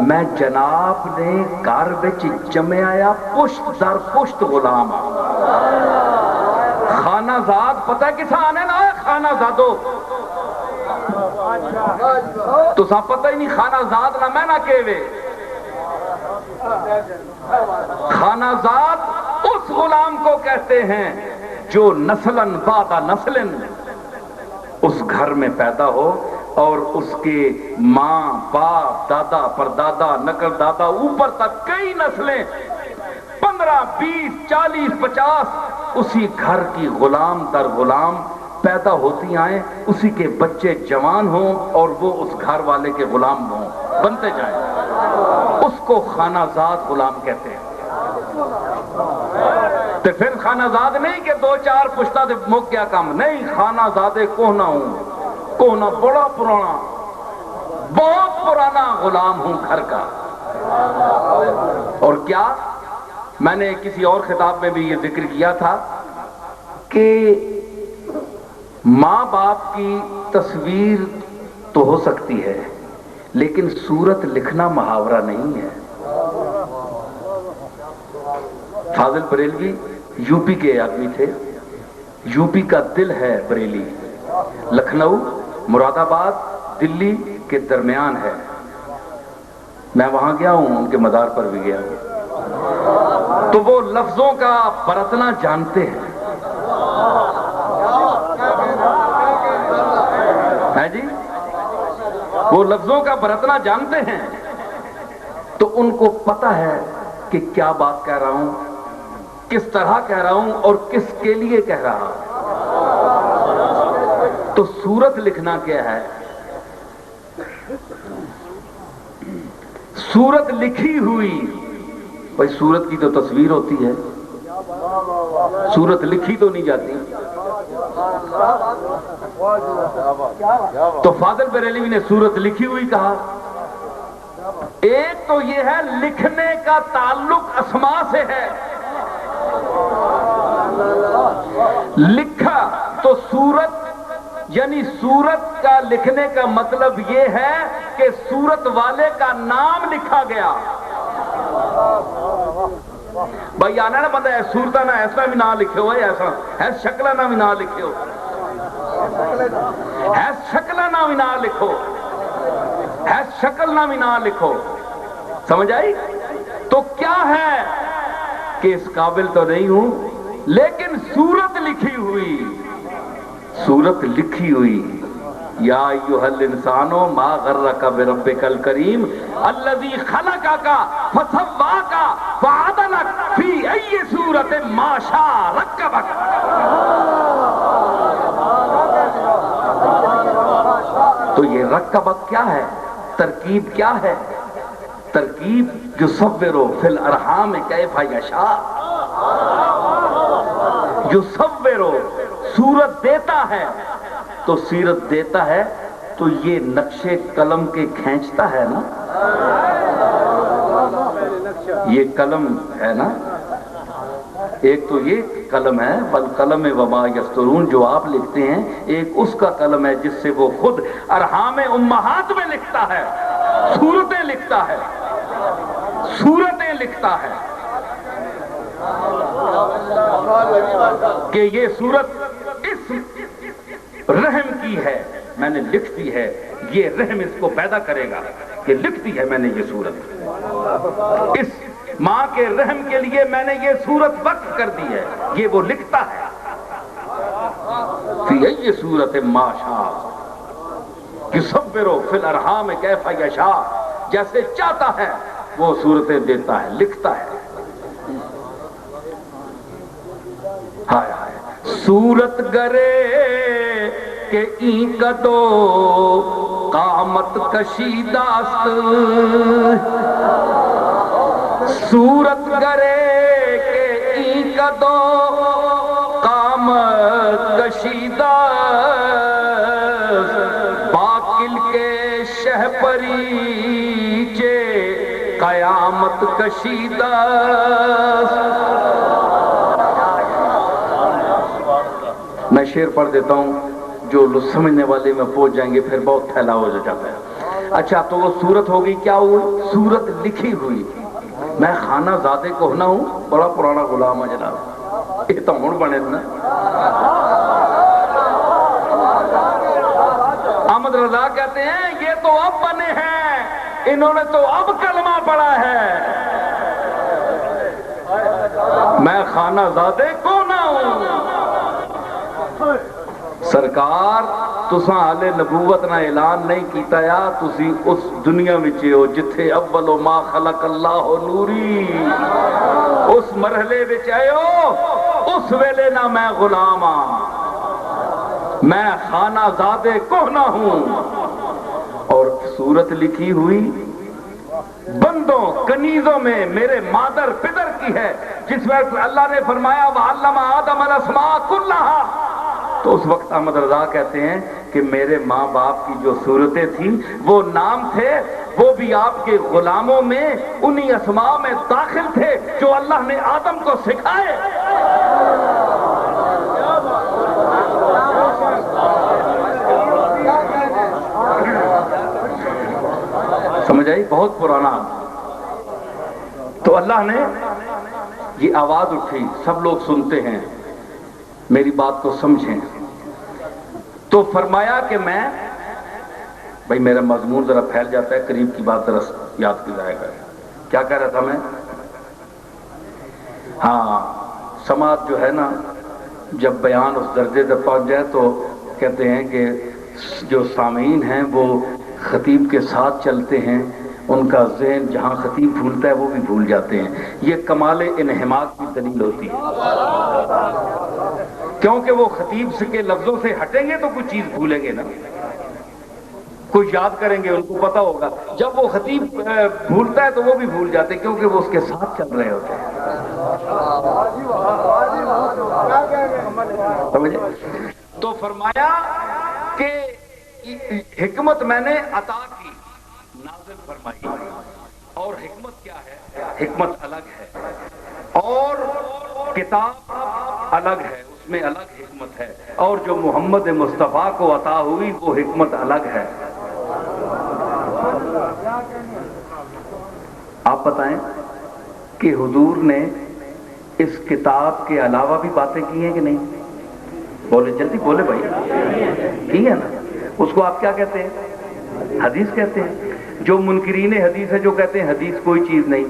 میں جناب نے گھر وچ جمے آیا پشت در پشت غلام ہوں۔ خانہ زاد پتہ کسا آنے نا خانہ زادو، تو سا پتہ ہی نہیں خانہ زاد نہ میں نہ کہوے۔ خانہ زاد اس غلام کو کہتے ہیں جو نسلاً بعد نسلاً اس گھر میں پیدا ہو اور اس کے ماں باپ دادا پردادا نقل دادا اوپر تک کئی نسلیں 15 20 40 50 اسی گھر کی غلام در غلام پیدا ہوتی آئیں، اسی کے بچے جوان ہوں اور وہ اس گھر والے کے غلام ہوں، بنتے جائیں، اس کو خانہ زاد غلام کہتے ہیں۔ تو پھر خانہ زاد نہیں کہ 2-4 پشتہ دے مک گیا کام، نہیں، خانہ زادے کوہنا ہوں، کوہنا بڑا پرانا، بہت پرانا غلام ہوں گھر کا۔ اور کیا میں نے کسی اور خطاب میں بھی یہ ذکر کیا تھا کہ ماں باپ کی تصویر تو ہو سکتی ہے لیکن صورت لکھنا محاورہ نہیں ہے۔ فاضل بریلوی یو پی کے آدمی تھے، یو پی کا دل ہے بریلی، لکھنؤ مراد آباد دلی کے درمیان ہے۔ میں وہاں گیا ہوں، ان کے مزار پر بھی گیا ہوں، تو وہ لفظوں کا برتنا جانتے ہیں جی، وہ لفظوں کا برتنا جانتے ہیں، تو ان کو پتہ ہے کہ کیا بات کہہ رہا ہوں، کس طرح کہہ رہا ہوں اور کس کے لیے کہہ رہا ہوں۔ تو صورت لکھنا کیا ہے؟ صورت لکھی ہوئی، بھائی صورت کی تو تصویر ہوتی ہے، صورت لکھی تو نہیں جاتی۔ تو فاضل بریلوی نے صورت لکھی ہوئی کہا۔ ایک تو یہ ہے لکھنے کا تعلق اسماء سے ہے، لکھا تو صورت یعنی صورت کا لکھنے کا مطلب یہ ہے کہ صورت والے کا نام لکھا گیا۔ بھائی آنا نا بندہ ہے صورتہ نہ ایسا بھی نہ لکھے ہو، ایسا ہے شکلہ نہ بھی نہ لکھے ہو، ہے شکلہ نہ بھی نہ لکھو، ہے شکل نہ بھی نہ لکھو، سمجھ آئی؟ تو کیا ہے کہ اس قابل تو نہیں ہوں لیکن صورت لکھی ہوئی، صورت لکھی ہوئی۔ یا ایھا الانسان ما غرک بربک الکریم الذی خلقک فسواک فعدلک فی ای صورت ما شاء رکبک۔ تو یہ رکبک کیا ہے؟ ترکیب کیا ہے؟ ترکیب یصور فی الارحام کیف یشاء، یصور صورت دیتا ہے تو سیرت دیتا ہے، تو یہ نقشے قلم کے کھینچتا ہے نا، یہ قلم ہے نا، ایک تو یہ قلم ہے والقلم وما یسطرون جو آپ لکھتے ہیں، ایک اس کا قلم ہے جس سے وہ خود ارحام امہات میں لکھتا ہے، صورتیں لکھتا ہے، صورتیں لکھتا ہے کہ یہ صورت اس رحم کی ہے، میں نے لکھ دی ہے، یہ رحم اس کو پیدا کرے گا کہ لکھ دی ہے میں نے یہ صورت، اس ماں کے رحم کے لیے میں نے یہ صورت وقف کر دی ہے، یہ وہ لکھتا ہے۔ فی ای صورت ما شاء یصور فی الارحام کیف یشاء، جیسے چاہتا ہے وہ صورتیں دیتا ہے، لکھتا ہے۔ ہائے ہائے صورت گرے کہ این کدو قامت کشیداست، صورت گرے کہ این کدو قامت کشیدہ باقل کے شہ پریچے قیامت کشیدہ. میں شعر پڑھ دیتا ہوں، جو سمجھنے والے میں پہنچ جائیں گے، پھر بہت پھیلاؤ ہو جاتا ہے. اچھا تو وہ صورت ہوگی، کیا ہوئی؟ صورت لکھی ہوئی. میں خانہ زادے کو نہ ہوں، بڑا پرانا غلام ہے جناب، یہ تو ہوں بنے نا. احمد رضا کہتے ہیں یہ تو اب بنے ہیں، انہوں نے تو اب کلمہ پڑھا ہے. میں خانہ زادے کو نہ ہوں. سرکار تساں حالے نبوت نہ اعلان نہیں کیتا یا تسی اس دنیا وچ ہو جتھے اول ما خلق اللہ نوری، اس مرحلے وچ آئے ہو. اس ویلے نہ میں غلام ہاں، میں خانہ زادے کوہنا ہوں. اور صورت لکھی ہوئی بندوں کنیزوں میں میرے مادر پدر کی ہے، جس میں اللہ نے فرمایا وَعَلَّمَ آدَمَ الْأَسْمَاءَ كُلَّهَا. تو اس وقت احمد رضا کہتے ہیں کہ میرے ماں باپ کی جو صورتیں تھیں، وہ نام تھے، وہ بھی آپ کے غلاموں میں انہی اسماء میں داخل تھے جو اللہ نے آدم کو سکھائے. سمجھ آئی؟ بہت پرانا. تو اللہ نے یہ آواز اٹھی، سب لوگ سنتے ہیں، میری بات کو سمجھیں. تو فرمایا کہ میں، بھائی میرا مضمون ذرا پھیل جاتا ہے، قریب کی بات ذرا یاد کی جائے گا. کیا کہہ رہا تھا میں؟ ہاں، سماعت جو ہے نا، جب بیان اس درجے تک پہنچ جائے تو کہتے ہیں کہ جو سامعین ہیں وہ خطیب کے ساتھ چلتے ہیں، ان کا ذہن جہاں خطیب بھولتا ہے وہ بھی بھول جاتے ہیں. یہ کمال انہماک کی دلیل ہوتی ہے، کیونکہ وہ خطیب کے لفظوں سے ہٹیں گے تو کچھ چیز بھولیں گے نا، کچھ یاد کریں گے، ان کو پتا ہوگا. جب وہ خطیب بھولتا ہے تو وہ بھی بھول جاتے ہیں، کیونکہ وہ اس کے ساتھ چل رہے ہوتے ہیں. سمجھے؟ تو فرمایا کہ حکمت میں نے عطا کی، نازل فرمائی. اور حکمت کیا ہے؟ حکمت الگ ہے، اور کتاب الگ ہے، اس میں الگ حکمت ہے. اور جو محمد مصطفیٰ کو عطا ہوئی وہ حکمت الگ ہے. آپ بتائیں کہ حضور نے اس کتاب کے علاوہ بھی باتیں کی ہیں کہ نہیں؟ بولے جلدی بولے بھائی. کی ہے نا؟ اس کو آپ کیا کہتے ہیں؟ حدیث کہتے ہیں. جو منکرین حدیث ہے، جو کہتے ہیں حدیث کوئی چیز نہیں،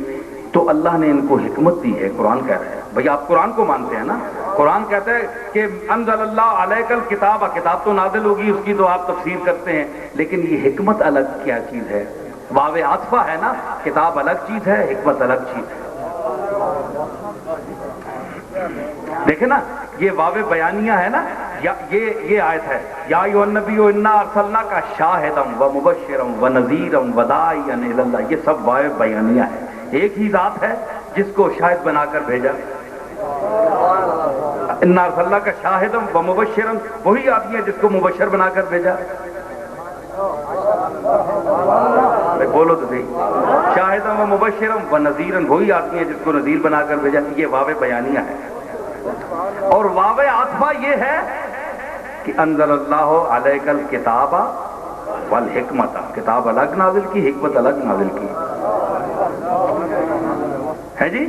تو اللہ نے ان کو حکمت دی ہے. قرآن کہہ رہا ہے، بھئی آپ قرآن کو مانتے ہیں نا؟ قرآن کہتا ہے کہ انزل اللہ علیک الکتاب، کتاب تو نازل ہوگی، اس کی تو آپ تفسیر کرتے ہیں، لیکن یہ حکمت الگ کیا چیز ہے؟ واو عاطفہ ہے نا، کتاب الگ چیز ہے، حکمت الگ چیز ہے. دیکھیں نا، یہ واو بیانیہ ہے نا، یہ آیت ہے یا ایھا النبی انا ارسلناک شاہدا ومبشرا ونذیرا وداعیا الی اللہ. یہ سب واو بیانیہ ہے. ایک ہی ذات ہے جس کو شاہد بنا کر بھیجا. انا ارسلناک شاہدا ومبشرا، وہی آدمی ہے جس کو مبشر بنا کر بھیجا. بولو تو صحیح. شاہدا ومبشرا ونذیرا، وہی آدمی ہے جس کو نذیر بنا کر بھیجا. یہ واو بیانیہ ہے. اور واو عاطفہ یہ ہے کہ انزل اللہ علیک الکتاب والحکمت، کتاب الگ نازل کی، حکمت الگ نازل کی ہے جی.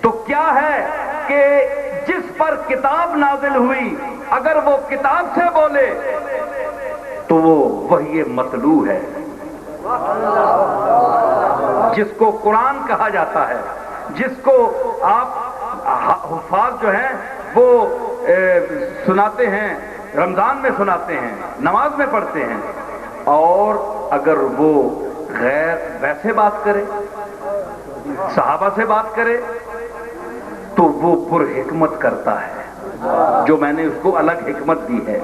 تو کیا ہے کہ جس پر کتاب نازل ہوئی اگر وہ کتاب سے بولے تو وہ وحی مطلوع ہے، جس کو قرآن کہا جاتا ہے، جس کو آپ حفاظ جو ہیں وہ سناتے ہیں، رمضان میں سناتے ہیں، نماز میں پڑھتے ہیں. اور اگر وہ غیر ویسے بات کرے، صحابہ سے بات کرے، تو وہ پر حکمت کرتا ہے، جو میں نے اس کو الگ حکمت دی ہے.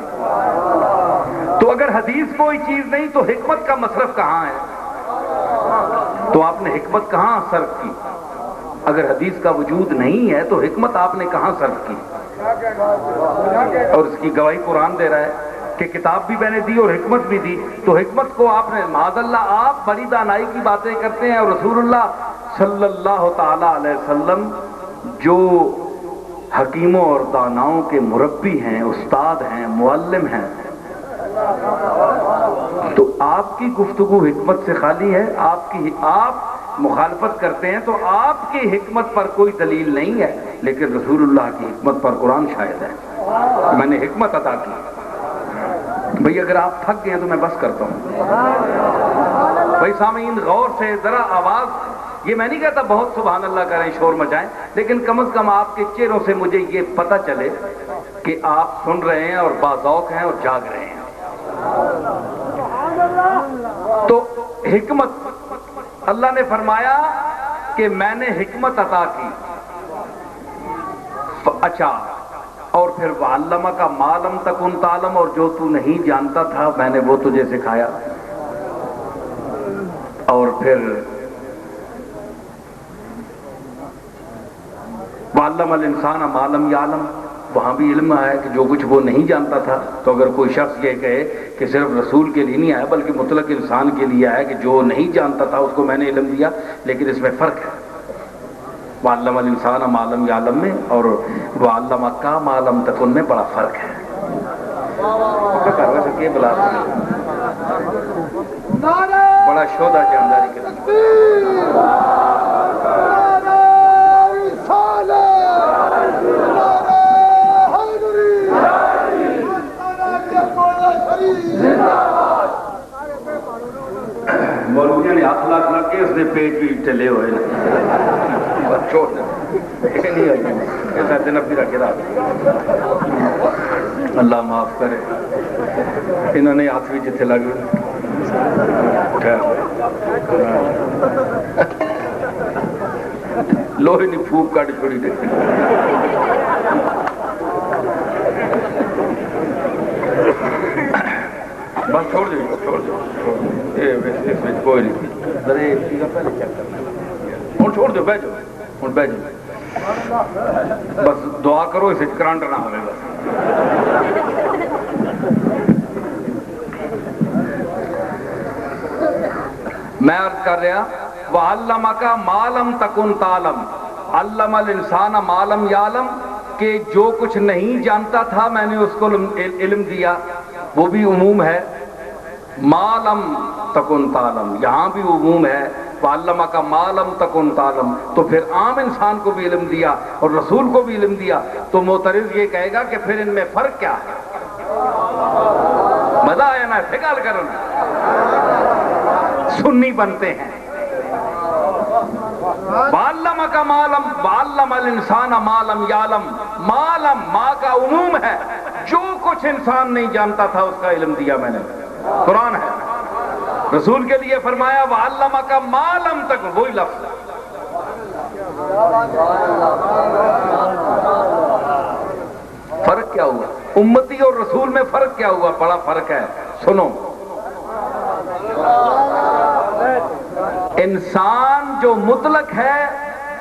تو اگر حدیث کوئی چیز نہیں تو حکمت کا مصرف کہاں ہے؟ تو آپ نے حکمت کہاں صرف کی؟ اگر حدیث کا وجود نہیں ہے تو حکمت آپ نے کہاں صرف کی؟ اور اس کی گواہی قرآن دے رہا ہے کہ کتاب بھی میں نے دی اور حکمت بھی دی. تو حکمت کو آپ نے معاذ اللہ آپ بڑی دانائی کی باتیں کرتے ہیں, اور رسول اللہ صلی اللہ تعالی علیہ وسلم جو حکیموں اور داناؤں کے مربی ہیں, استاد ہیں, معلم ہیں, تو آپ کی گفتگو حکمت سے خالی ہے. آپ مخالفت کرتے ہیں تو آپ کی حکمت پر کوئی دلیل نہیں ہے, لیکن رسول اللہ کی حکمت پر قرآن شاہد ہے. میں نے حکمت عطا کی. بھئی اگر آپ تھک گئے ہیں تو میں بس کرتا ہوں. بھئی سامعین غور سے ذرا آواز, یہ میں نہیں کہتا بہت سبحان اللہ کریں, شور مچائیں, لیکن کم از کم آپ کے چہروں سے مجھے یہ پتہ چلے کہ آپ سن رہے ہیں اور باذوق ہیں اور جاگ رہے ہیں. تو حکمت, اللہ نے فرمایا کہ میں نے حکمت عطا کی. اچھا, اور پھر وَعَلَّمَكَ مَا لَمْ تَكُنْ تَعْلَمْ, اور جو تو نہیں جانتا تھا میں نے وہ تجھے سکھایا. اور پھر وَعَلَّمَ الْإِنسَانَ مَا لَمْ يَعْلَمْ, وہاں بھی علم ہے کہ جو کچھ وہ نہیں جانتا تھا. تو اگر کوئی شخص یہ کہے کہ صرف رسول کے لیے نہیں آیا بلکہ مطلق انسان کے لیے آیا کہ جو نہیں جانتا تھا اس کو میں نے علم دیا, لیکن اس میں فرق ہے. وَعَلَّمَ الْإِنسَانَ مَا لَمْ يَعْلَمْ میں اور وَعَلَّمَكَ مَا لَمْ تَكُنْ میں بڑا فرق ہے. بڑا شودہ جانداری کریں. مولویوں نے ہاتھ لاکھ کے اس نے پیٹ بھی چلے ہوئے اللہ معاف کرے. انہوں نے ہاتھ بھی جتنے لگے لوہے نہیں پھوک کاٹ چھوڑی دے. بس چھوڑ دو, چھوڑ دو, اس میں کوئی نہیں. پہلے چیک کرنا ہوں, چھوڑ دو, بہ جاؤ, ہوں بہ جاؤ. بس دعا کرو اسے کرنٹ نہ ہوئے. بس میں عرض کر رہا وَعَلَّمَكَ مَا لَمْ تَكُنْ تَعْلَمْ, عَلَّمَ الْإِنسَانَ مَا لَمْ يَعْلَمْ, کہ جو کچھ نہیں جانتا تھا میں نے اس کو علم دیا. وہ بھی عموم ہے. مَا لَمْ تَكُنْ تَعْلَمْ یہاں بھی عموم ہے. وَعَلَّمَكَ مَا لَمْ تَكُنْ تَعْلَمْ, تو پھر عام انسان کو بھی علم دیا اور رسول کو بھی علم دیا. تو معترض یہ کہے گا کہ پھر ان میں فرق کیا ہے؟ مزہ آیا نا, فکر کرو نا, سنی بنتے ہیں. وَعَلَّمَكَ مَا لَمْ وَعَلَّمَ الْإِنسَانَ مَا لَمْ يَعْلَمْ, مَا لَمْ ما کا عموم ہے, جو کچھ انسان نہیں جانتا تھا اس کا علم دیا میں نے. قرآن ہے. رسول کے لیے فرمایا وَعَلَّمَكَ مَا لَمْ تَكُنْ, وہی لفظ. فرق کیا ہوا امتی اور رسول میں؟ فرق کیا ہوا؟ بڑا فرق ہے. سنو, انسان جو مطلق ہے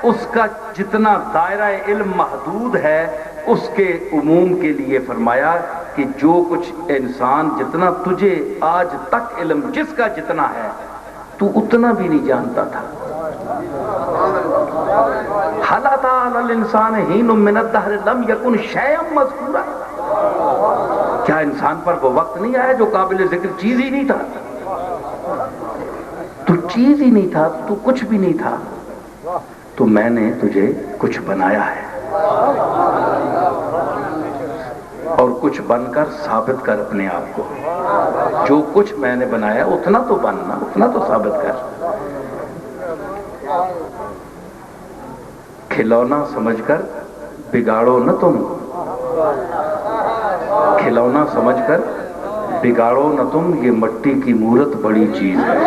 اس کا جتنا دائرہ علم محدود ہے, اس کے عموم کے لیے فرمایا کہ جو کچھ انسان جتنا تجھے آج تک علم جس کا جتنا ہے تو اتنا بھی نہیں جانتا تھا. حَلْ أَتَىٰ عَلَى الْإِنسَانِ حِینٌ مِّنَ الدَّهْرِ لَمْ یَکُنْ شَیْئًا مَّذْکُورًا, کیا انسان پر وہ وقت نہیں آیا جو قابل ذکر چیز ہی نہیں تھا؟ تو چیز ہی نہیں تھا, تو کچھ بھی نہیں تھا, تو میں نے تجھے کچھ بنایا ہے, اور کچھ بن کر ثابت کر اپنے آپ کو. جو کچھ میں نے بنایا اتنا تو بننا, اتنا تو ثابت کر. کھلونا سمجھ کر بگاڑو نہ تم, کھلونا سمجھ کر بگاڑو نہ تم, یہ مٹی کی مورت بڑی چیز ہے.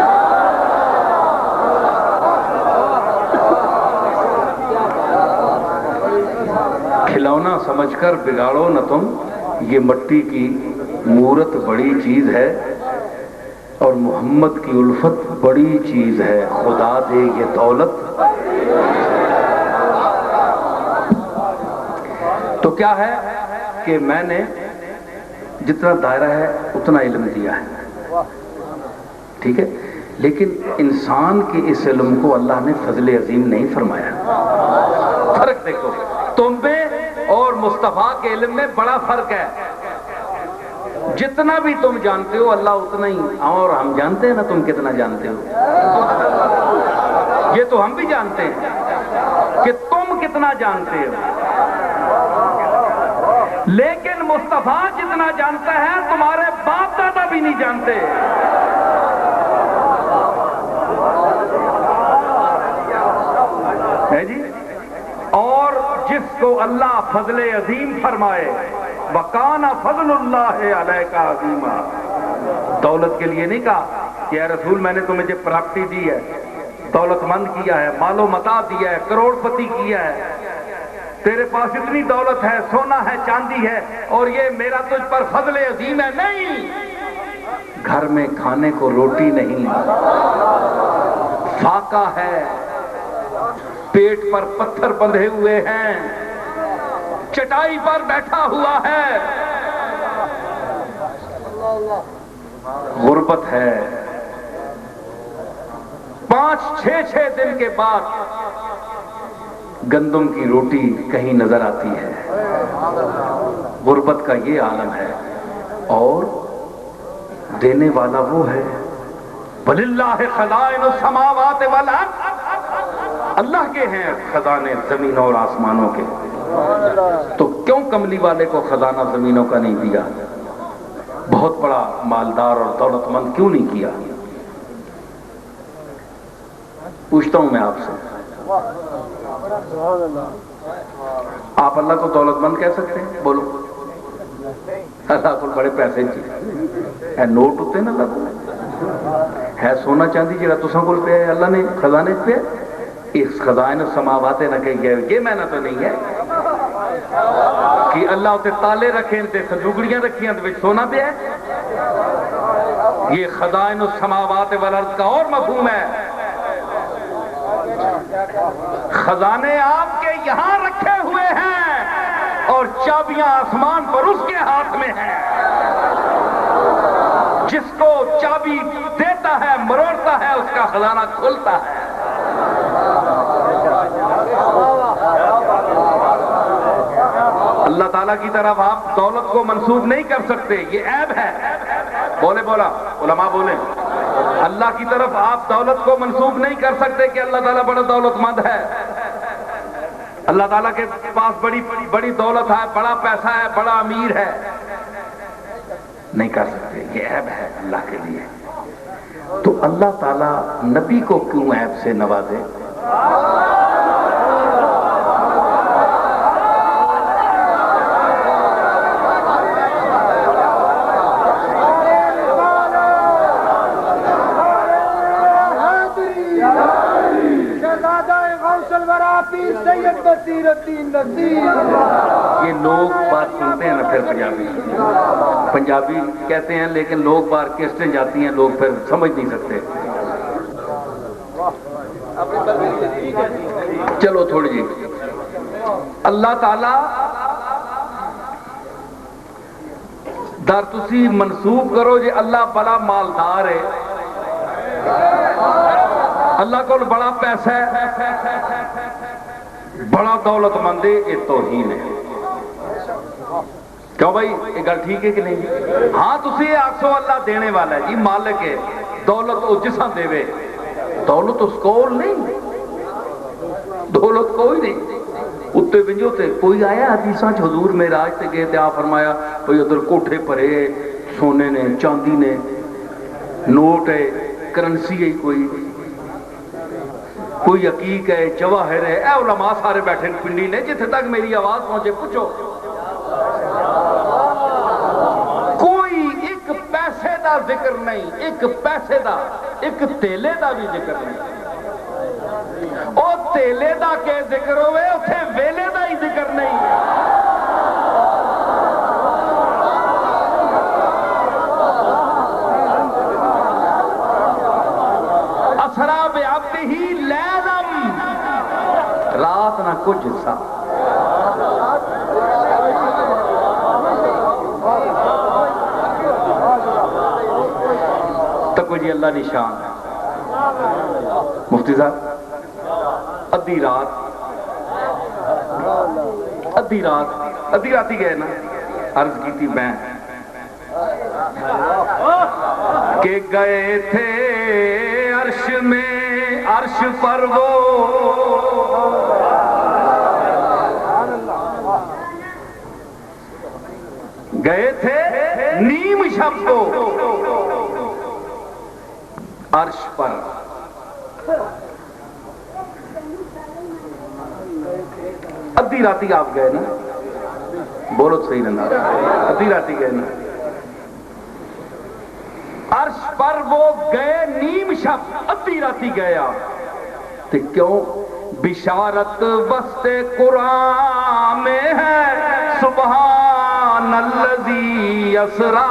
کھلونا سمجھ کر بگاڑو نہ تم, یہ مٹی کی مورت بڑی چیز ہے, اور محمد کی الفت بڑی چیز ہے. خدا دے یہ دولت تو کیا ہے کہ میں نے جتنا دائرہ ہے اتنا علم دیا ہے، ٹھیک ہے، لیکن انسان کے اس علم کو اللہ نے فضل عظیم نہیں فرمایا۔ فرق دیکھو، تم میں اور مصطفیٰ کے علم میں بڑا فرق ہے۔ جتنا بھی تم جانتے ہو اللہ اتنا ہی، اور ہم جانتے ہیں نا تم کتنا جانتے ہو، یہ تو ہم بھی جانتے ہیں کہ تم کتنا جانتے ہو، لیکن مصطفیٰ جتنا جانتا ہے تمہارے باپ دادا بھی نہیں جانتے۔ ہے جی، اور جس کو اللہ فضل عظیم فرمائے، وَقَانَ فَضْلُ اللَّهِ عَلَيْكَ عَظِيمًا، دولت کے لیے نہیں کہا کہ اے رسول میں نے تمہیں جو پراپرٹی دی ہے، دولت مند کیا ہے، مال و متاع دیا ہے، کروڑ پتی کیا ہے، تیرے پاس اتنی دولت ہے، سونا ہے، چاندی ہے، اور یہ میرا تجھ پر فضل عظیم ہے، نہیں، گھر میں کھانے کو روٹی نہیں، فاقہ ہے، پیٹ پر پتھر بندھے ہوئے ہیں، چٹائی پر بیٹھا ہوا ہے، غربت ہے، 5-6 دن کے بعد گندم کی روٹی کہیں نظر آتی ہے، غربت کا یہ عالم ہے، اور دینے والا وہ ہے، وَلِلَّهِ خَزَائِنُ السَّمَاوَاتِ وَالْأَرْضِ، اللہ کے ہیں خزانے زمینوں اور آسمانوں کے، تو کیوں کملی والے کو خزانہ زمینوں کا نہیں دیا، بہت بڑا مالدار اور دولت مند کیوں نہیں کیا؟ پوچھتا ہوں میں آپ سے، آپ اللہ کو دولت مند کہہ سکتے ہیں؟ بولو، اللہ کو بڑے پیسے چاہیے، نوٹ ہوتے ہیں نا، اللہ کو ہے سونا چاندی جڑا تساں کول پیا ہے، اللہ نے خزانے پہ اس خزائن السماوات نہ کہی گئے، یہ میں نہ تو نہیں ہے کہ اللہ تے تالے رکھیں تے سجوگڑیاں رکھیاں تے سونا پیا ہے، یہ خزائن السماوات والارض کا اور مفہوم ہے، خزانے آپ کے یہاں رکھے ہوئے ہیں اور چابیاں آسمان پر اس کے ہاتھ میں ہیں، جس کو چابی دیتا ہے مروڑتا ہے اس کا خزانہ کھلتا ہے۔ اللہ تعالیٰ کی طرف آپ دولت کو منسوب نہیں کر سکتے، یہ عیب ہے، بولے بولا علماء بولیں، اللہ کی طرف آپ دولت کو منسوب نہیں کر سکتے کہ اللہ تعالیٰ بڑا دولت مند ہے، اللہ تعالیٰ کے پاس بڑی دولت ہے، بڑا پیسہ ہے، بڑا امیر ہے، نہیں کر سکتے، یہ عیب ہے اللہ کے لیے۔ تو اللہ تعالیٰ نبی کو کیوں عیب سے نوازے؟ یہ لوگ بات سنتے ہیں نا پھر پنجابی کہتے ہیں، لیکن لوگ بار کیسٹیں جاتی ہیں، لوگ پھر سمجھ نہیں سکتے۔ چلو تھوڑی جی، اللہ تعالیٰ در تسی منسوب کرو جی اللہ بڑا مالدار ہے، اللہ کو بڑا پیسہ ہے، بڑا دولت مند ہے، یہ توہین ہے۔ کیوں بھائی یہ گل ٹھیک ہے کہ نہیں؟ ہاں تسی یہ آکسو اللہ دینے والا ہے جی، مالک ہے، دولت او جساں دے وے، دولت اس کول نہیں، دولت کوئی نہیں، اتنے ونجو تے کوئی آیا حدیثاں چ حضور معراج تے گئے تے آپ فرمایا بھئی ادھر کوٹھے پرے سونے نے چاندی نے نوٹ ہے کرنسی ہے، کوئی عقیق ہے جواہر ہے، اے علماء سارے بیٹھے پنڈی نے، جتنے تک میری آواز پہنچے پوچھو، کوئی ایک پیسے دا ذکر نہیں، ایک پیسے دا ایک تیلے دا بھی ذکر نہیں، او تیلے دا کے ذکر ہوئے اتھے ویلے دا ہی ذکر نہیں۔ اسرا بعبدہ لیلا، رات نہ کچھ حصہ، دی اللہ نشان ہے مفتی صاحب ادھی رات ہی گئے نا عرض کی تھی میں کہ گئے تھے عرش میں عرش پر وہ گئے تھے نیم شب کو عرش پر ادھی راتی آپ گئے نا بولو صحیح رہنا ادھی راتی گئے نا عرش پر وہ گئے نیم شب ادھی راتی گئے آپ تو کیوں بشارت وسط قرآن میں ہے سبحان الذی اسرا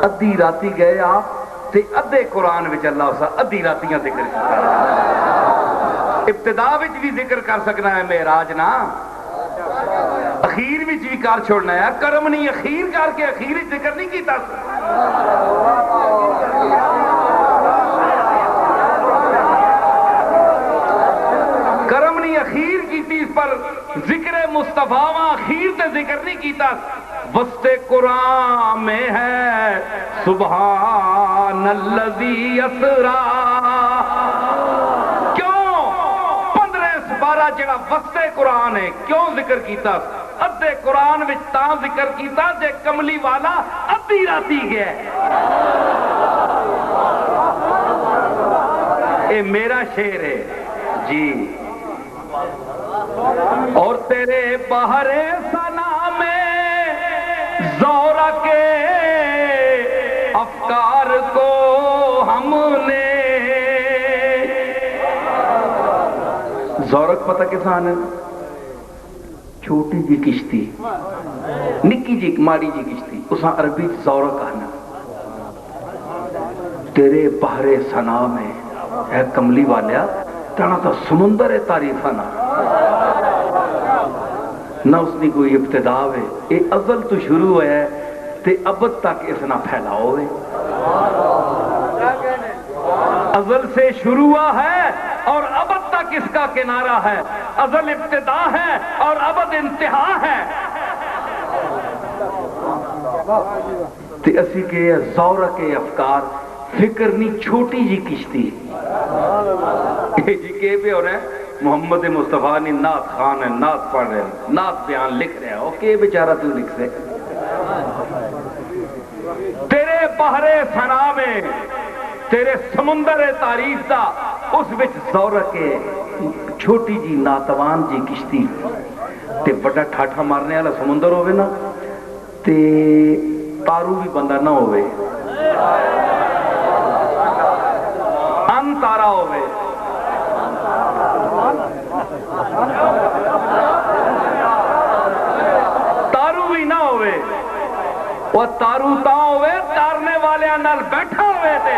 ادھی راتی گئے آپ تے ادھے قرآن وچ اللہ اسا ادھی راتیاں ذکر کیتا ابتدا وچ بھی ذکر کر سکنا ہے معراج نا اخیر وچ بھی کر چھوڑنا ہے کرم نہیں اخیر کر کے اخیر وچ ذکر نہیں کیتا کرم نہیں اخیر کیتی اس پر ذکر مصطفیٰ اخیر تے ذکر نہیں کیتا وسط قرآن میں ہے سبحان الذی اسرا کیوں 15 سپارہ جڑا وسط قرآن ہے کیوں ذکر کیتا ادھے قرآن وچ تاں ذکر کیتا جے کملی والا ادھی راتی گیا اے میرا شعر ہے جی اور تیرے بہر ثنا میں زورا کے افکار کو ہم نے زورق پتہ کسان ہے چھوٹی جی کشتی نکی جی ماڑی جی کشتی اساں عربی زورق آنا تیرے بحر ثنا میں اے کملی والیا تانا تو سمندر تعریف نا نہ اس نے کوئی ابتدا ہے اے ازل تو شروع ہے تے ابد تک اس نہ پھیلاؤ ہے ازل سے شروع ہے اور ابد تک اس کا کنارہ ہے ازل ابتدا ہے اور ابد انتہا ہے تے اسی کے زورق افکار فکر نہیں چھوٹی جی کشتی جی کہ بھی ہو رہے ہیں محمد مصطفیٰ نے نعت خان ہے نعت پڑھ رہے ہیں نعت بیان لکھ رہے ہیں اوکے بیچارہ تو لکھ سے تیرے بحر ثنا میں تیرے سمندر تعریف دا اس وچ زورق چھوٹی جی ناتوان جی کشتی تے بڑا ٹھاٹھا مارنے والا سمندر ہوئے نا تے تارو بھی بندہ نہ ہوئے ان تارا ہوئے تارو بھی نہ ہوئے وہ تارو تا ہوئے تارنے والے نال بیٹھا ہوئے تھے